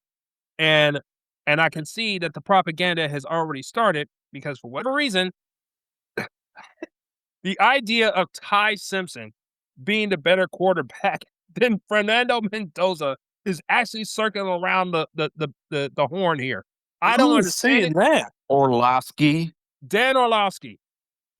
And I can see that the propaganda has already started because for whatever reason, the idea of Ty Simpson being the better quarterback than Fernando Mendoza is actually circling around the horn here. I don't Who's understand saying it. that? Orlovsky. Dan Orlovsky.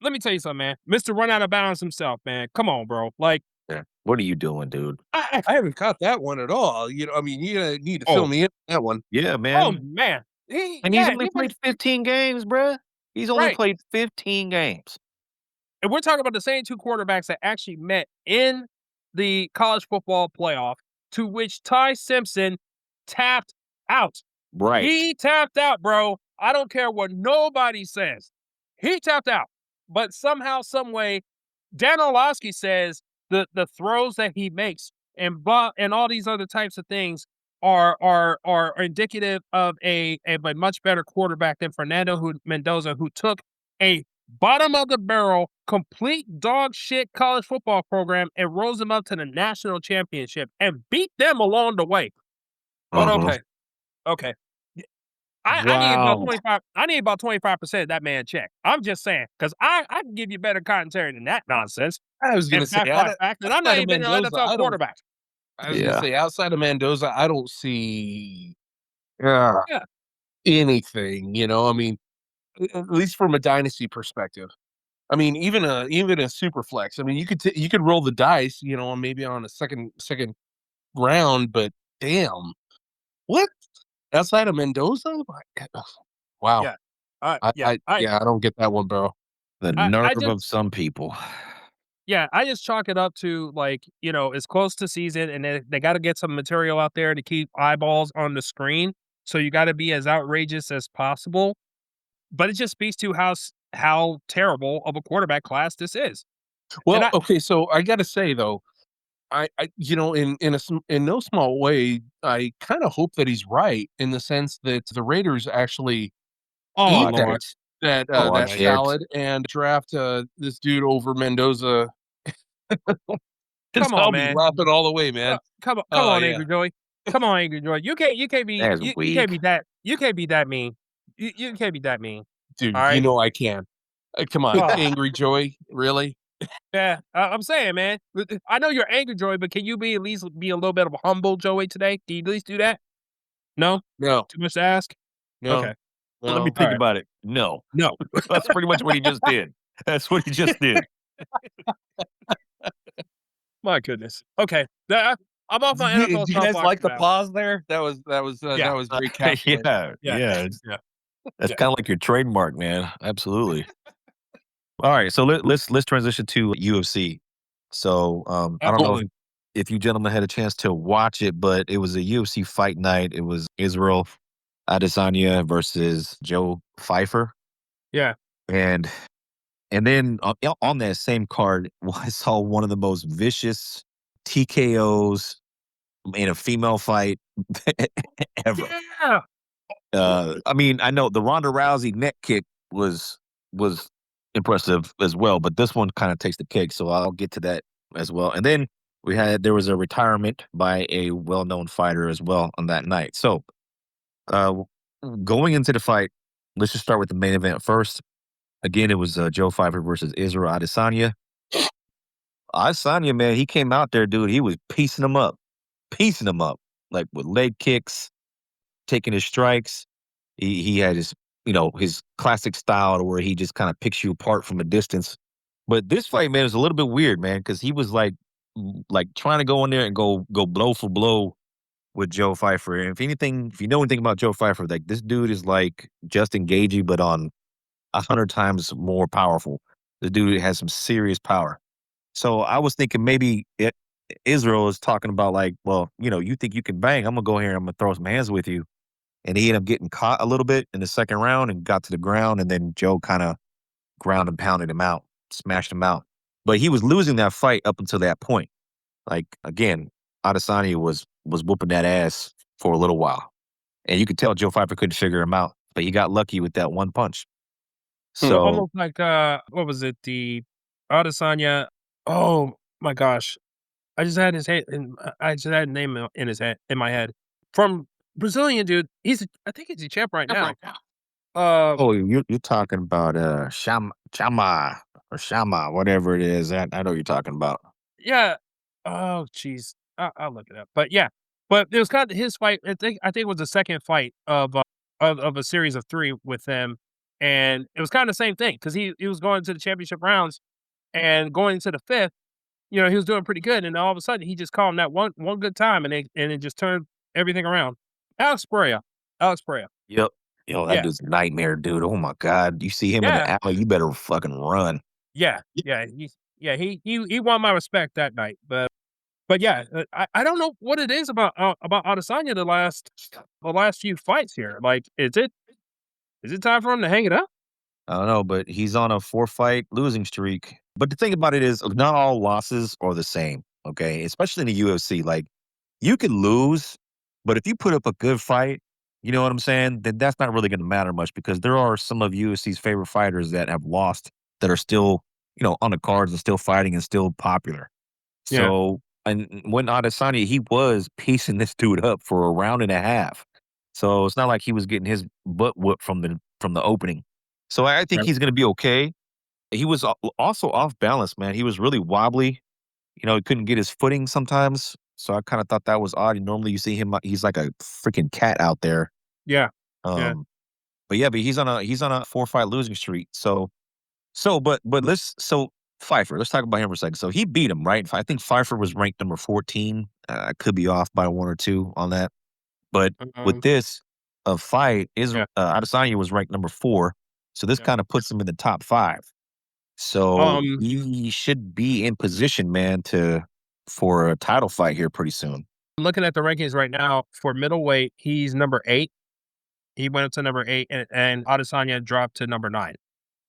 Let me tell you something, man. Mr. Run Out of Bounds himself, man. Come on, bro. Like, Yeah. What are you doing, dude? I haven't caught that one at all. I mean, you need to fill me in on that one. Yeah, oh man. man. And he's only played 15 games, bruh. He's only Right. played 15 games. And we're talking about the same 2 quarterbacks that actually met in the college football playoff, to which Ty Simpson tapped out. Right. He tapped out, bro. I don't care what nobody says. He tapped out. But somehow, some way, Dan Orlovsky says the throws that he makes and all these other types of things are indicative of a much better quarterback than Fernando Mendoza, who took a bottom of the barrel, complete dog shit college football program and rose them up to the national championship and beat them along the way. But okay. I need about Wow. 25. I need about 25% of that man check. I'm just saying, because I can give you better commentary than that nonsense. I was going to And say, fact that I'm not outside of even an Mendoza, NFL quarterback. I was going to say, outside of Mendoza, I don't see Yeah. anything. I mean, at least from a dynasty perspective. I mean, even a super flex. I mean, you could roll the dice, maybe on a second round, but damn, what outside of Mendoza? Wow. Yeah. I don't get that one, bro. The I nerve just- of some people. Yeah, I just chalk it up to it's close to season and they got to get some material out there to keep eyeballs on the screen. So you got to be as outrageous as possible. But it just speaks to how terrible of a quarterback class this is. Well, okay, so I got to say though, I in no small way, I kind of hope that he's right in the sense that the Raiders actually eat Lord. that I'm scared. salad and draft this dude over Mendoza. Come on, I'll be man. laughing all the way, man. Come Oh, on, yeah. Angry Joey. Come on, Angry Joey. You can't be That's you can't be that mean. You can't be that mean. Dude, All right? I can. Come on, Oh. Angry Joy, really? Yeah, I'm saying, man. I know you're angry, Joey, but can you be at least be a little bit of a humble Joey today? Can you at least do that? No? No, Too much to ask? no, Okay. Let me no. think Alright. about it. No, No. that's pretty much what he just did. That's what he just did. My goodness. Okay. I'm off my Do NFL you guys soapbox like for the now. pause there? That Yeah. was very calculated. Yeah, Yeah. yeah. Yeah. That's Yeah. kind of like your trademark, man. Absolutely. All right, so let's transition to UFC. So I don't know Absolutely. if you gentlemen had a chance to watch it, but it was a UFC fight night. It was Israel Adesanya versus Joe Pfeiffer, Yeah. and then on that same card, I saw one of the most vicious TKOs in a female fight ever. Yeah. I mean, I know the Ronda Rousey neck kick was impressive as well, but this one kind of takes the cake. So I'll get to that as well. And then there was a retirement by a well-known fighter as well on that night. So uh, going into the fight, let's just start with the main event first. Again, it was Joe Pfeiffer versus Israel Adesanya. Adesanya, man, he came out there, dude. He was piecing him up, like with leg kicks, taking his strikes. He had his, his classic style to where he just kind of picks you apart from a distance. But this fight, man, was a little bit weird, man, because he was like trying to go in there and go blow for blow with Joe Pfeiffer. And if you know anything about Joe Pfeiffer, like this dude is like Justin Gaethje, but on 100 times more powerful. The dude has some serious power. So I was thinking maybe Israel is talking about like, well, you think you can bang? I'm gonna go here and I'm gonna throw some hands with you. And he ended up getting caught a little bit in the second round and got to the ground. And then Joe kind of ground and pounded him out, smashed him out. But he was losing that fight up until that point. Like again, Adesanya was whooping that ass for a little while, and you could tell Joe Pfeiffer couldn't figure him out. But he got lucky with that one punch. So So almost like what was it? The Adesanya. Oh my gosh. I just had his head and I just had a name in his head in my head. From Brazilian dude. I think he's a champ right now. Uh oh, you're talking about Chama or Shama, whatever it is. I know what you're talking about. yeah. Oh jeez. I'll look it up. But yeah. But it was kind of his fight. I think it was the second fight of a series of 3 with him. And it was kind of the same thing because he was going to the championship rounds and going to the 5th, he was doing pretty good, and all of a sudden, he just caught him that one good time, and it just turned everything around. Alex Pereira. Alex Pereira. Yep. That Yeah. dude's a nightmare, dude. Oh my God. You see him in the Yeah. alley, you better fucking run. Yeah. Yeah. He won my respect that night, but yeah, I don't know what it is about Adesanya the last few fights here. Like, is it time for him to hang it up? I don't know, but he's on a 4-fight losing streak. But the thing about it is, not all losses are the same. Okay, especially in the UFC. Like you could lose, but if you put up a good fight, you know what I'm saying? Then that's not really going to matter much because there are some of UFC's favorite fighters that have lost that are still, on the cards and still fighting and still popular. Yeah. So, and when Adesanya, he was piecing this dude up for a round and a half. So it's not like he was getting his butt whooped from the opening. So I think Right. he's going to be okay. He was also off balance, man. He was really wobbly. He couldn't get his footing sometimes. So I kind of thought that was odd. Normally you see him, he's like a freaking cat out there. Yeah. Yeah. Um, but yeah, but he's on a 4-fight losing streak. So Pfeiffer, let's talk about him for a second. So he beat him, right? I think Pfeiffer was ranked number 14. I could be off by 1 or 2 on that. But with Um, this fight, yeah. Adesanya was ranked number 4. So this Yeah. kind of puts him in the top 5. So Um, he should be in position, man, for a title fight here pretty soon. looking at the rankings right now for middleweight, he's number 8. He went up to number 8, and Adesanya dropped to number 9.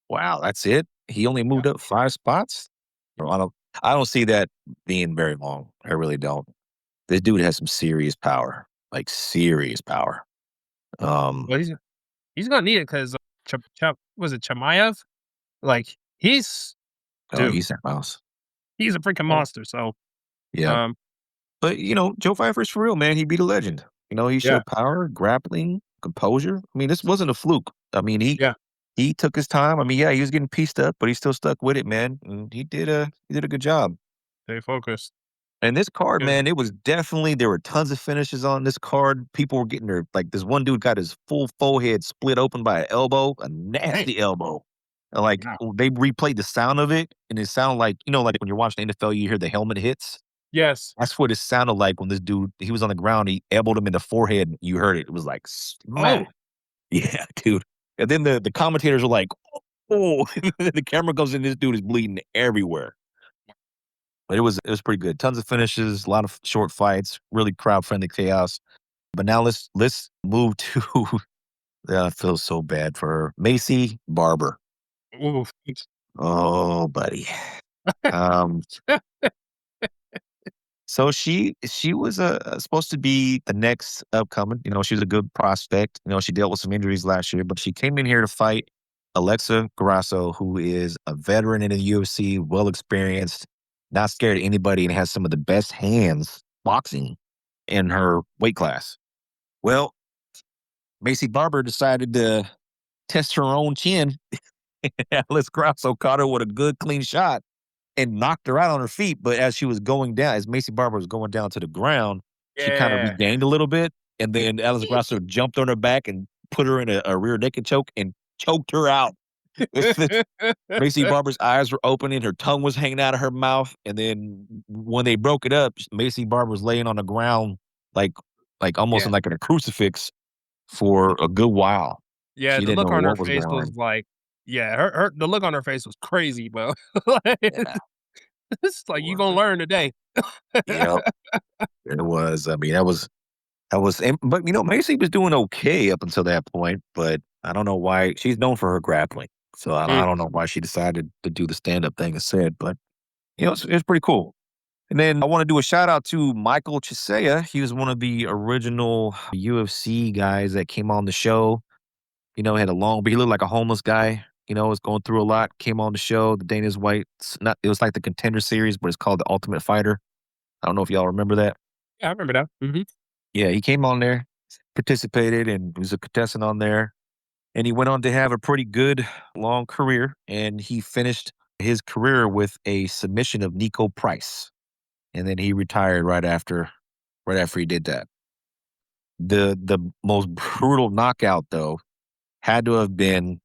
Wow, that's it. He only Yeah. moved up 5 spots. Well, I don't see that being very long. I really don't. This dude has some serious power, like serious power. Um, Well, he's gonna need it because was it Chimaev? Like, oh, dude, he's something else. he's a freaking Oh, monster, so, yeah. um, But Joe Pfeiffer's for real, man. He beat a legend. He yeah, showed power, grappling, composure. I mean, this wasn't a fluke. I mean, he yeah, he took his time. I mean, yeah, he was getting pieced up, but he still stuck with it, man. And he did a good job. Stay focused. And this card, Yeah. man, it was definitely there were tons of finishes on this card. People were getting their like this one dude got his full forehead split open by an elbow, a Hey. nasty elbow. And, like Wow. they replayed the sound of it, and it sounded like like when you're watching the NFL, you hear the helmet hits. Yes. That's what it sounded like when this dude he was on the ground. He elbowed him in the forehead. And you heard it. It was like Oh, smack. Yeah, dude. And then the commentators were like, "Oh," the camera goes in. This dude is bleeding everywhere. But it was pretty good. Tons of finishes, a lot of short fights, really crowd friendly chaos. But now let's move to. I feel so bad for her, Macy Barber. oof. Oh, buddy. Um, so she was supposed to be the next upcoming. She was a good prospect. She dealt with some injuries last year, but she came in here to fight Alexa Grasso, who is a veteran in the UFC, well experienced, not scared of anybody, and has some of the best hands boxing in her weight class. Well, Macy Barber decided to test her own chin. Alex Grasso caught her with a good, clean shot and knocked her out on her feet. But as she was going down, as Macy Barber was going down to the ground, she kind of Yeah. regained a little bit. And then Alex Grasso jumped on her back and put her in a rear naked choke and choked her out. Macy Barber's eyes were open and her tongue was hanging out of her mouth. And then when they broke it up, Macy Barber was laying on the ground like almost Yeah. in like in a crucifix for a good while. Yeah, She the didn't look know on her what was face going was on. like yeah, her the look on her face was crazy, bro. Like, Yeah, it's like, "You gonna was. learn today." Yep, it was. I mean, that was, but Macy was doing okay up until that point. But I don't know why she's known for her grappling. So I Mm, don't know why she decided to do the stand up thing instead. But it's pretty cool. And then I want to do a shout out to Michael Chisea. He was one of the original UFC guys that came on the show. Had a long, but he looked like a homeless guy. Was going through a lot. Came on the show. The Dana's White. Not. It was like the Contender Series, but it's called the Ultimate Fighter. I don't know if y'all remember that. yeah, I remember that. Mhm. Yeah, he came on there, participated, and was a contestant on there. And he went on to have a pretty good long career. And he finished his career with a submission of Nico Price. And then he retired right after he did that. The most brutal knockout though had to have been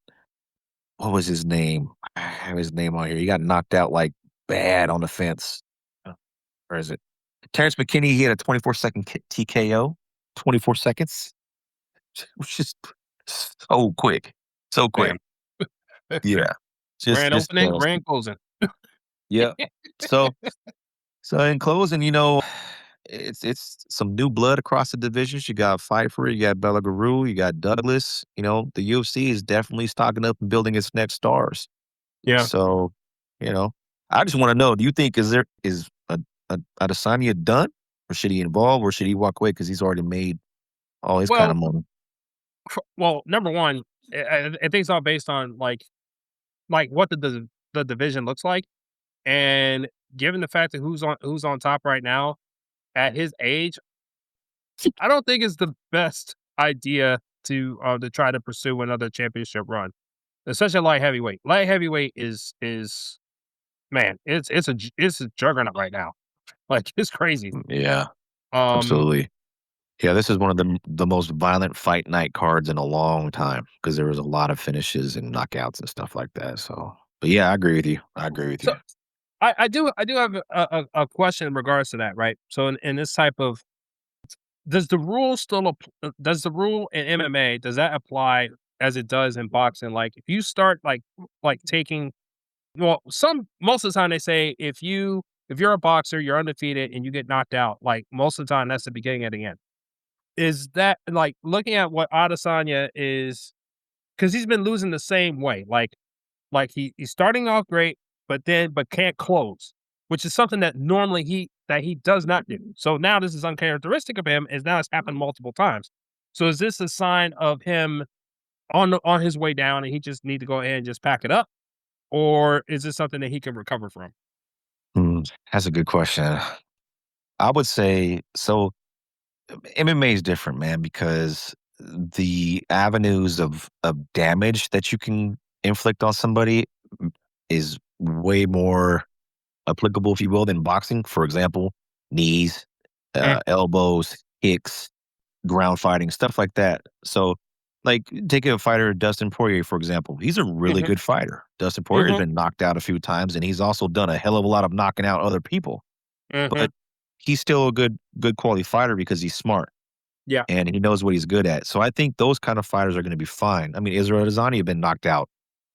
what was his name? I have his name on here. He got knocked out like bad on the fence. Where is it? Terrence McKinney, he had a 24-second TKO. 24 seconds. Which is so quick. So quick. Bam. Yeah. Just Grand just opening, grand closing. yeah. So in closing, it's some new blood across the divisions. You got Pfeiffer, you got Bellagaroo, you got Douglas. The UFC is definitely stocking up and building its next stars. Yeah. So, I just want to know: do you think is Adesanya done, or should he involve, or should he walk away because he's already made all his kind Well of money? well, number 1, I think it's all based on, like, what the division looks like, and given the fact that who's on top right now, at his age, I don't think it's the best idea to try to pursue another championship run, especially light heavyweight. Light heavyweight is man, it's a juggernaut right now. Like, it's crazy. Yeah, Um, absolutely. Yeah, this is one of the most violent fight night cards in a long time because there was a lot of finishes and knockouts and stuff like that. So, but yeah, I agree with you. I agree with so you. I do have a question in regards to that, right? So in this type of does the rule in MMA, does that apply as it does in boxing? Like, if you start, taking well, most of the time they say if you're a boxer, you're undefeated and you get knocked out, like, most of the time that's the beginning of the end. Is that like, looking at what Adesanya is, because 'cause he's been losing the same way, like, he's starting off great, but can't close, which is something that normally he does not do. So now this is uncharacteristic of him, is now it's happened multiple times. So is this a sign of him on his way down and he just need to go ahead and just pack it up? Or is this something that he can recover from? That's a good question. I would say so. MMA is different, man, because the avenues of damage that you can inflict on somebody is way more applicable, if you will, than boxing. For example, knees, Mm, elbows, kicks, ground fighting, stuff like that. So, like, take a fighter, Dustin Poirier, for example. He's a really mhm, good fighter. Dustin Poirier has mhm, been knocked out a few times, and he's also done a hell of a lot of knocking out other people. mhm. But he's still a good quality fighter because he's smart Yeah. and he knows what he's good at. So I think those kind of fighters are going to be fine. I mean, Israel Adesanya had been knocked out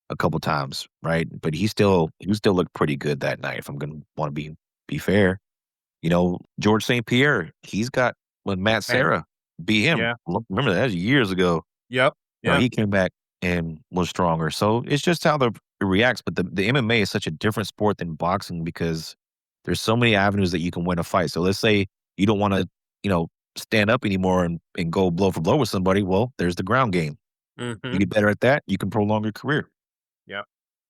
a couple times, right? But he still looked pretty good that night. If I'm going to want to be fair, George St. Pierre, he's got when Matt Man. Serra beat him. Yeah. Remember that was years ago. Yep. Yep. He came back and was stronger. So it's just how it reacts. But the MMA is such a different sport than boxing because there's so many avenues that you can win a fight. So let's say you don't want to, stand up anymore and go blow for blow with somebody. Well, there's the ground game. You Mhm. get better at that, you can prolong your career. Yep.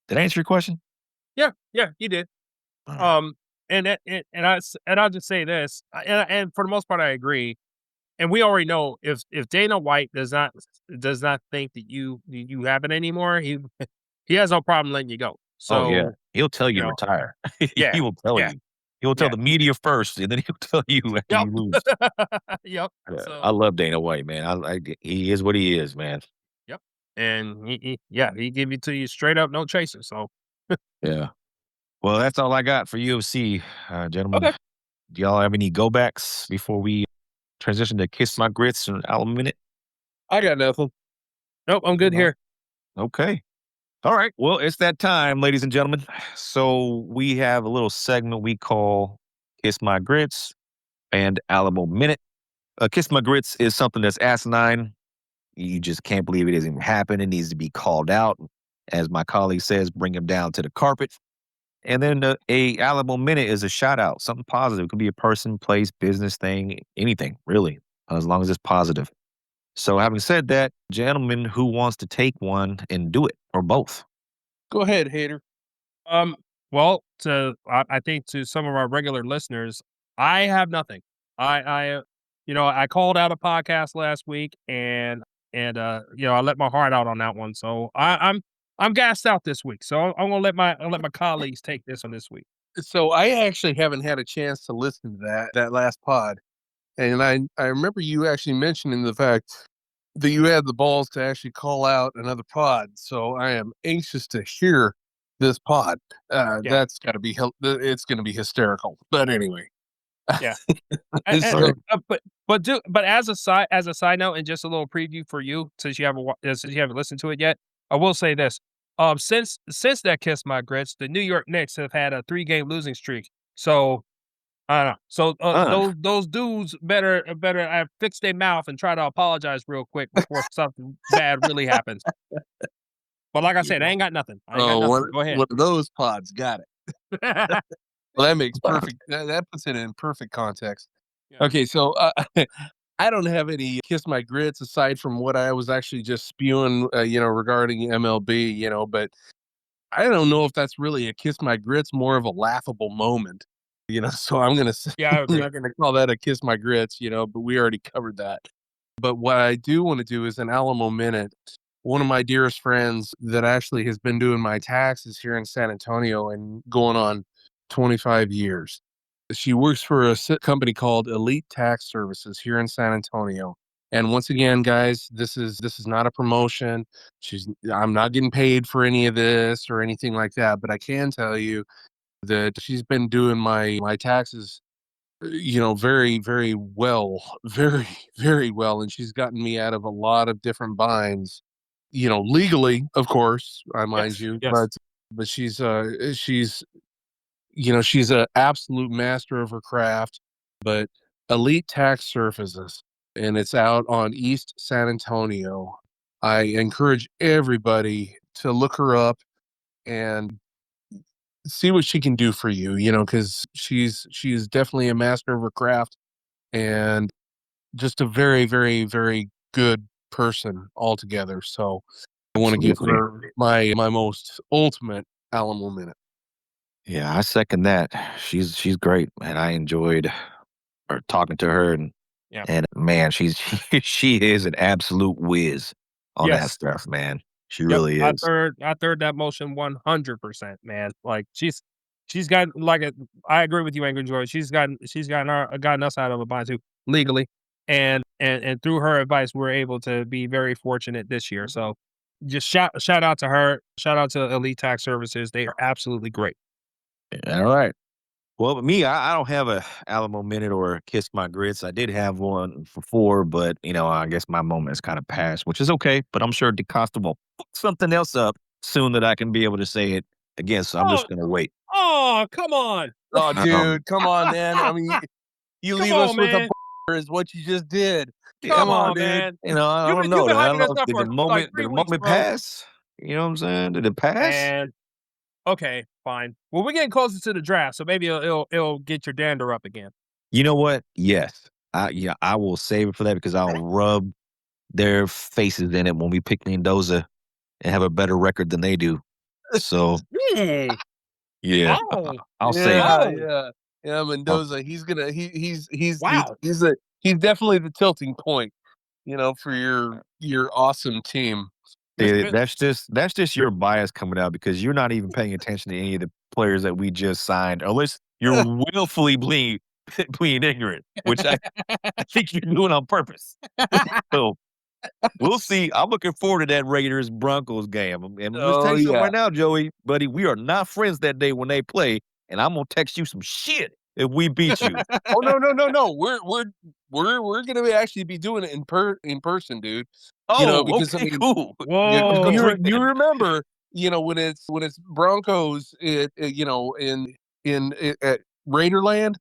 Did I answer your question? Yeah. Yeah. You did. All right. Um, and I'll just say this, and for the most part, I agree. And we already know if Dana White does not think that you have it anymore, he has no problem letting you go. Oh yeah. So He'll tell you you to know, retire. yeah, He will tell yeah, you. He will tell yeah. the media first, and then he'll tell you after Yep. you lose. Yep. Yeah, I So love Dana White, man. He is what he is, man. yep. And he give it to you straight up, no chaser. So Yeah. Well, that's all I got for UFC, gentlemen. okay, Do y'all have any go backs before we transition to Kiss My Grits and Album Minute? I got nothing. nope, I'm All good right. here. Okay. All right. Well, it's that time, ladies and gentlemen. So we have a little segment we call Kiss My Grits and Alamo Minute. Kiss My Grits is something that's asinine. You just can't believe it isn't happening. It needs to be called out. As my colleague says, bring him down to the carpet. And then a Alamo Minute is a shout out, something positive. It could be a person, place, business thing, anything, really, as long as it's positive. So, having said that, gentlemen, who wants to take one and do it, or both? Go ahead, hater. Um, well, I think to some of our regular listeners, I have nothing. I called out a podcast last week, and I let my heart out on that one. So I'm gassed out this week. So I'm gonna let my colleagues take this one this week. So I actually haven't had a chance to listen to that last pod, and I remember you actually mentioning the fact that you had the balls to actually call out another pod. So I am anxious to hear this pod. Yeah, That's got to be it's going to be hysterical. But anyway, yeah. All so right. But as a side note, and just a little preview for you, since you haven't listened to it yet, I will say this: since that Kiss My Grits, the New York Knicks have had a 3-game losing streak. So I don't know. So Uh, those dudes better fix their mouth and try to apologize real quick before something bad really happens. But like I yeah. said, I ain't got nothing. I ain't got Oh, nothing. Go ahead. one of those pods got it. Well, that makes wow. perfect. That puts it in perfect context. Yeah. Okay, so I don't have any kiss my grits aside from what I was actually just spewing, regarding MLB, but I don't know if that's really a kiss my grits, more of a laughable moment, So I'm gonna say, Yeah, I I'm agree. not gonna call that a kiss my grits, but we already covered that. But what I do want to do is an Alamo minute. One of my dearest friends that actually has been doing my taxes here in San Antonio and going on 25 years. She works for a company called Elite Tax Services here in San Antonio. And once again, guys, this is not a promotion. I'm not getting paid for any of this or anything like that, but I can tell you that she's been doing my taxes, very, very well, very, very well. And she's gotten me out of a lot of different binds, legally, of course, I mind Yes. you, Yes. but she's an absolute master of her craft. But Elite Tax Surfaces, and it's out on East San Antonio. I encourage everybody to look her up and see what she can do for you, because she's definitely a master of her craft and just a very, very, very good person altogether. So I want to give Absolutely. her my most ultimate Alamo minute. Yeah, I second that. She's great, and I enjoyed talking to her and Yeah. And man, she is an absolute whiz on that Yes. stuff, man. She Yep. really is. I third that motion 100%, man. Like she's got like a I agree with you, Angry Joy. Gotten us out of a bind too legally, and through her advice, we're able to be very fortunate this year. So just shout out to her. Shout out to Elite Tax Services. They are absolutely great. All right. Well, but me, I don't have a Alamo minute or kiss my grits. I did have one for four, but I guess my moment has kind of passed, which is okay. But I'm sure DeCosta will hook something else up soon that I can be able to say it again. So I'm Oh, just gonna wait. oh, come on, Oh, Um, dude, come on, man. I mean, you come leave us on, with a man, is what you just did. yeah, come Come but on, on, dude. man. I don't You've know. been I hyping don't this know. up Did the for like moment did 3 the weeks, moment bro. pass? You know what I'm saying? Did it pass? And okay, fine. Well, we're getting closer to the draft, so maybe it'll get your dander up again. You know what? Yes. I will save it for that because I'll rub their faces in it when we pick Mendoza and have a better record than they do. So Mm. yeah, Oh, I'll save it. Yeah, oh, yeah, yeah. I'll Mendoza, he's gonna wow. he's definitely the tilting point, for your awesome team. That's just your bias coming out because you're not even paying attention to any of the players that we just signed, unless you're willfully being ignorant, which I think you're doing on purpose. So we'll see. I'm looking forward to that Raiders Broncos game. And I'm just tell Oh you something yeah. right now, Joey, buddy. We are not friends that day when they play, and I'm gonna text you some shit if we beat you. Oh no, no, no, no. We're gonna actually be doing it in person, dude. Oh, Because I okay, mean, cool. yeah, because Go Whoa. you trend. remember, when it's Broncos, at Raiderland,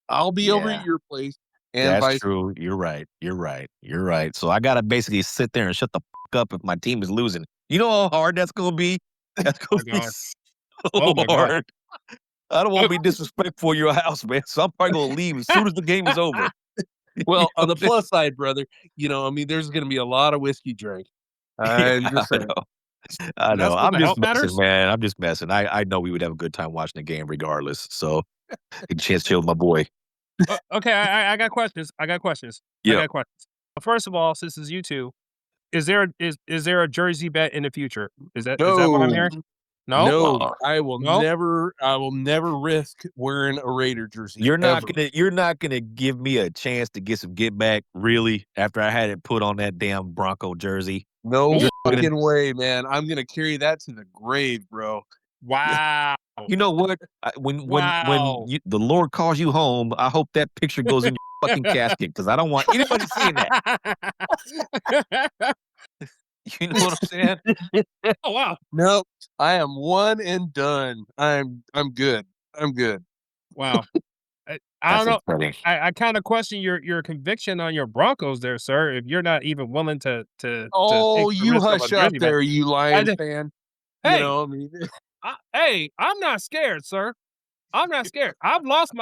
I'll be over at Yeah. your place, and That's vice. true. You're right. You're right. You're right. So I gotta basically sit there and shut the up if my team is losing. You know how hard that's gonna be? That's Oh gonna my be god. Oh so my god. hard. I don't want Oh, to be disrespectful in your house, man. So I'm probably gonna leave as soon as the game is over. You Well, know on the what I'm plus side, brother, I mean, there's gonna be a lot of whiskey drink. saying? I'm Yeah, just I saying. know. I and know. that's what I'm the just health messing, matters. man. I'm just messing. I know we would have a good time watching the game regardless. So a chance to chill with my boy. Okay, I got questions. I got questions. I Yep. got questions. First of all, since it's you two, is there a jersey bet in the future? Is that what I'm No, hearing? No, no, Uh-uh. I will never risk wearing a Raider jersey ever. You're not gonna give me a chance to get some get back, really, after I had it put on that damn Bronco jersey. No Just gonna fucking way, man. I'm gonna carry that to the grave, bro. wow, you know what? When wow. the Lord calls you home, I hope that picture goes in your fucking casket because I don't want anybody seeing that. You know what I'm saying? Oh wow, Nope. I am one and done. I'm good. I'm good. wow. I That's don't know. funny. I kind of question your conviction on your Broncos there, sir. If you're not even willing to take Oh, the you risk of a hush up jersey bet, there, you I Lions just, fan. hey, I mean, hey, I'm not scared, sir. I'm not scared. I've lost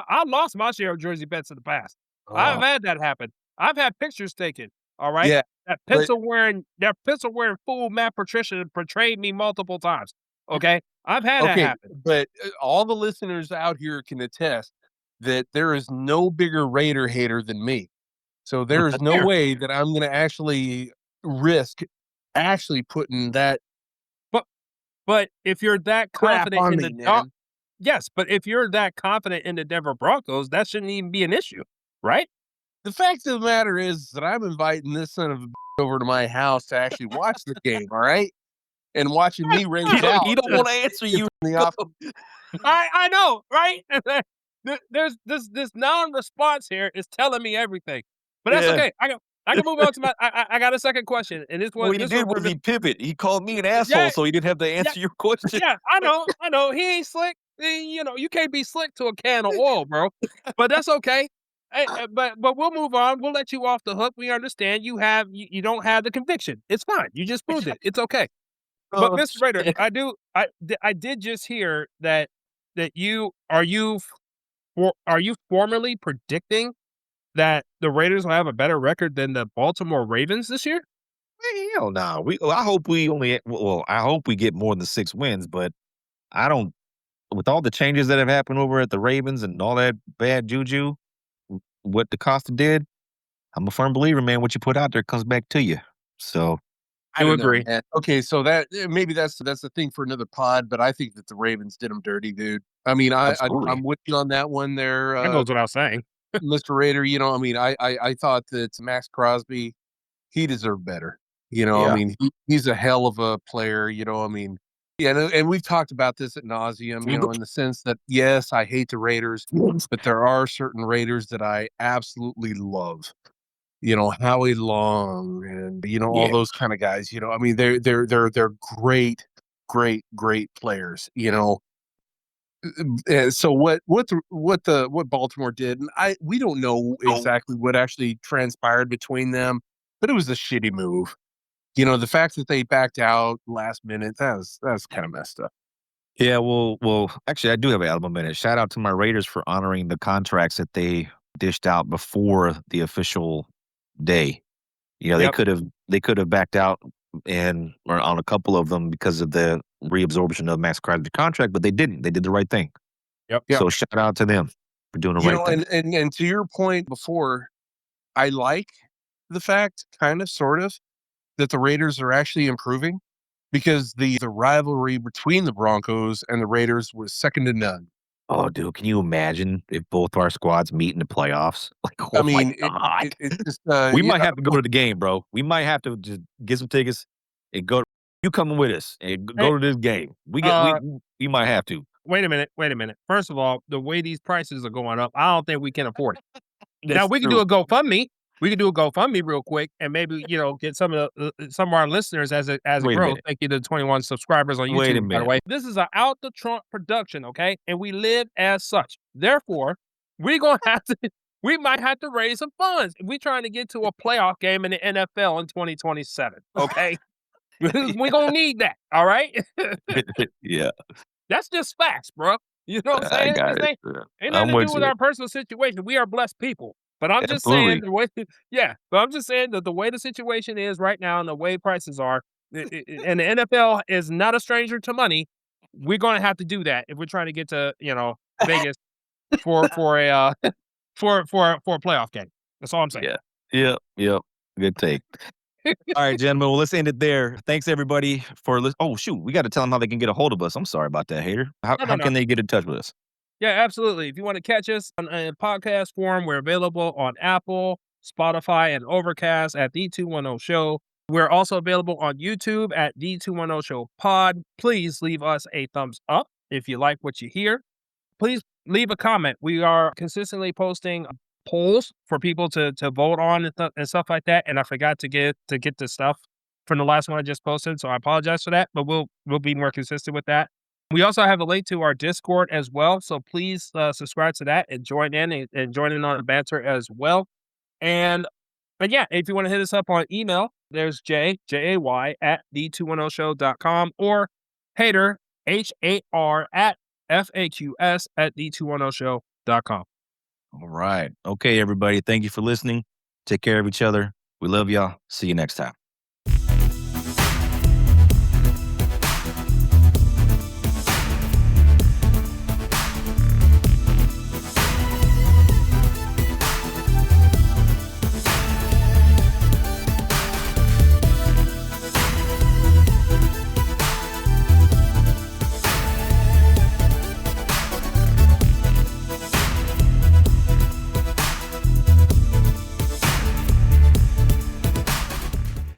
my share of jersey bets in the past. I've oh, had that happen. I've had pictures taken. All right. yeah, but That pencil wearing fool Matt Patricia portrayed me multiple times. Okay. I've had that okay, happen. but all the listeners out here can attest that there is no bigger Raider hater than me. So there is no Here. way that I'm going to actually risk actually putting that But but if you're that crap confident on in me, the man. yes, but if you're that confident in the Denver Broncos, that shouldn't even be an issue, right? The fact of the matter is that I'm inviting this son of a over to my house to actually watch the game, all right? And watching me rage He out don't want to answer in you. the Go. off. I know, right? There's this non-response here is telling me everything, but that's Yeah. okay. I can move on to I got a second question, and What he this one did was wasn't he pivot. He called me an asshole, yeah so he didn't have to yeah answer your question. yeah I know he ain't slick. You can't be slick to a can of oil, bro. But that's okay. But we'll move on. We'll let you off the hook. We understand you don't have the conviction. It's fine. You just proved it. It's okay. But Oh, Mr. Rader, shit. I did just hear that are you formally predicting that the Raiders will have a better record than the Baltimore Ravens this year? Hell no. I hope we only I hope we get more than 6 wins, but I don't with all the changes that have happened over at the Ravens and all that bad juju, what DaCosta did, I'm a firm believer, man. What you put out there comes back to you. So I Do don't know, agree. man. Okay, so that maybe that's the thing for another pod, but I think that the Ravens did them dirty, dude. I mean, absolutely. I'm with you on that one there, That goes without saying. Mr. Raider. You know, I mean, I thought that Max Crosby, he deserved better. You know, I Yeah. mean, he's a hell of a player. You know, I mean, yeah, and we've talked about this at nauseum. You know, in the sense that yes, I hate the Raiders, but there are certain Raiders that I absolutely love. You know, Howie Long and, you know, all Yeah. those kind of guys, you know, I mean, they're great, great players, you know. And so what Baltimore did, and we don't know exactly what actually transpired between them, but it was a shitty move. You know, the fact that they backed out last minute, that's kind of messed up. Yeah, well, actually, I do have an album minute. Shout out to my Raiders for honoring the contracts that they dished out before the official day. You know, Yep. they could have backed out and or on a couple of them because of the reabsorption of Max Crosby's contract, but they didn't. They did the right thing. Yep. Yeah. So shout out to them for doing the You right know, thing. and to your point before, I like the fact, kind of, sort of, that the Raiders are actually improving because the rivalry between the Broncos and the Raiders was second to none. Oh, dude, can you imagine if both our squads meet in the playoffs? Like, I oh my mean, god, it's just we might have to go to the game, bro. We might have to just get some tickets and go. You coming with us and Hey, go to this game? uh, We might have to. wait a minute. Wait a minute. First of all, the way these prices are going up, I don't think we can afford it. Now That's we can do true. a GoFundMe. We can do a GoFundMe real quick, and maybe get some of some of our listeners as it Wait a grows. minute. Thank you to 21 subscribers on Wait a YouTube, by the minute. way. This is an out the trunk production, okay, and we live as such. Therefore, we're gonna have to. We might have to raise some funds. We're trying to get to a playoff game in the NFL in 2027. Okay, we're gonna need that. All right. Yeah, That's just facts, bro. You know what I'm I saying? got This it. ain't I'm nothing to do with with you. our personal situation. We are blessed people. But I'm just saying Absolutely. the way, yeah. But I'm just saying that the way the situation is right now and the way prices are, and the NFL is not a stranger to money. We're going to have to do that if we're trying to get to Vegas for a for a playoff game. That's all I'm saying. Yeah. Yep. Good take. All right, gentlemen. Well, let's end it there. Thanks everybody for listening. Oh shoot, we got to tell them how they can get a hold of us. I'm sorry about that, hater. How No, no, how no. can they get in touch with us? Yeah, absolutely. If you want to catch us on a podcast form, we're available on Apple, Spotify, and Overcast at The 210 Show. We're also available on YouTube at The 210 Show Pod. Please leave us a thumbs up if you like what you hear. Please leave a comment. We are consistently posting polls for people to vote on and stuff like that. And I forgot to get the stuff from the last one I just posted, so I apologize for that. But we'll be more consistent with that. We also have a link to our Discord as well, so please subscribe to that and join in and join in on the banter as well. And yeah, if you want to hit us up on email, there's Jay at the210show.com or Hater HAR at FAQS at the210show.com. All right. Okay, everybody. Thank you for listening. Take care of each other. We love y'all. See you next time.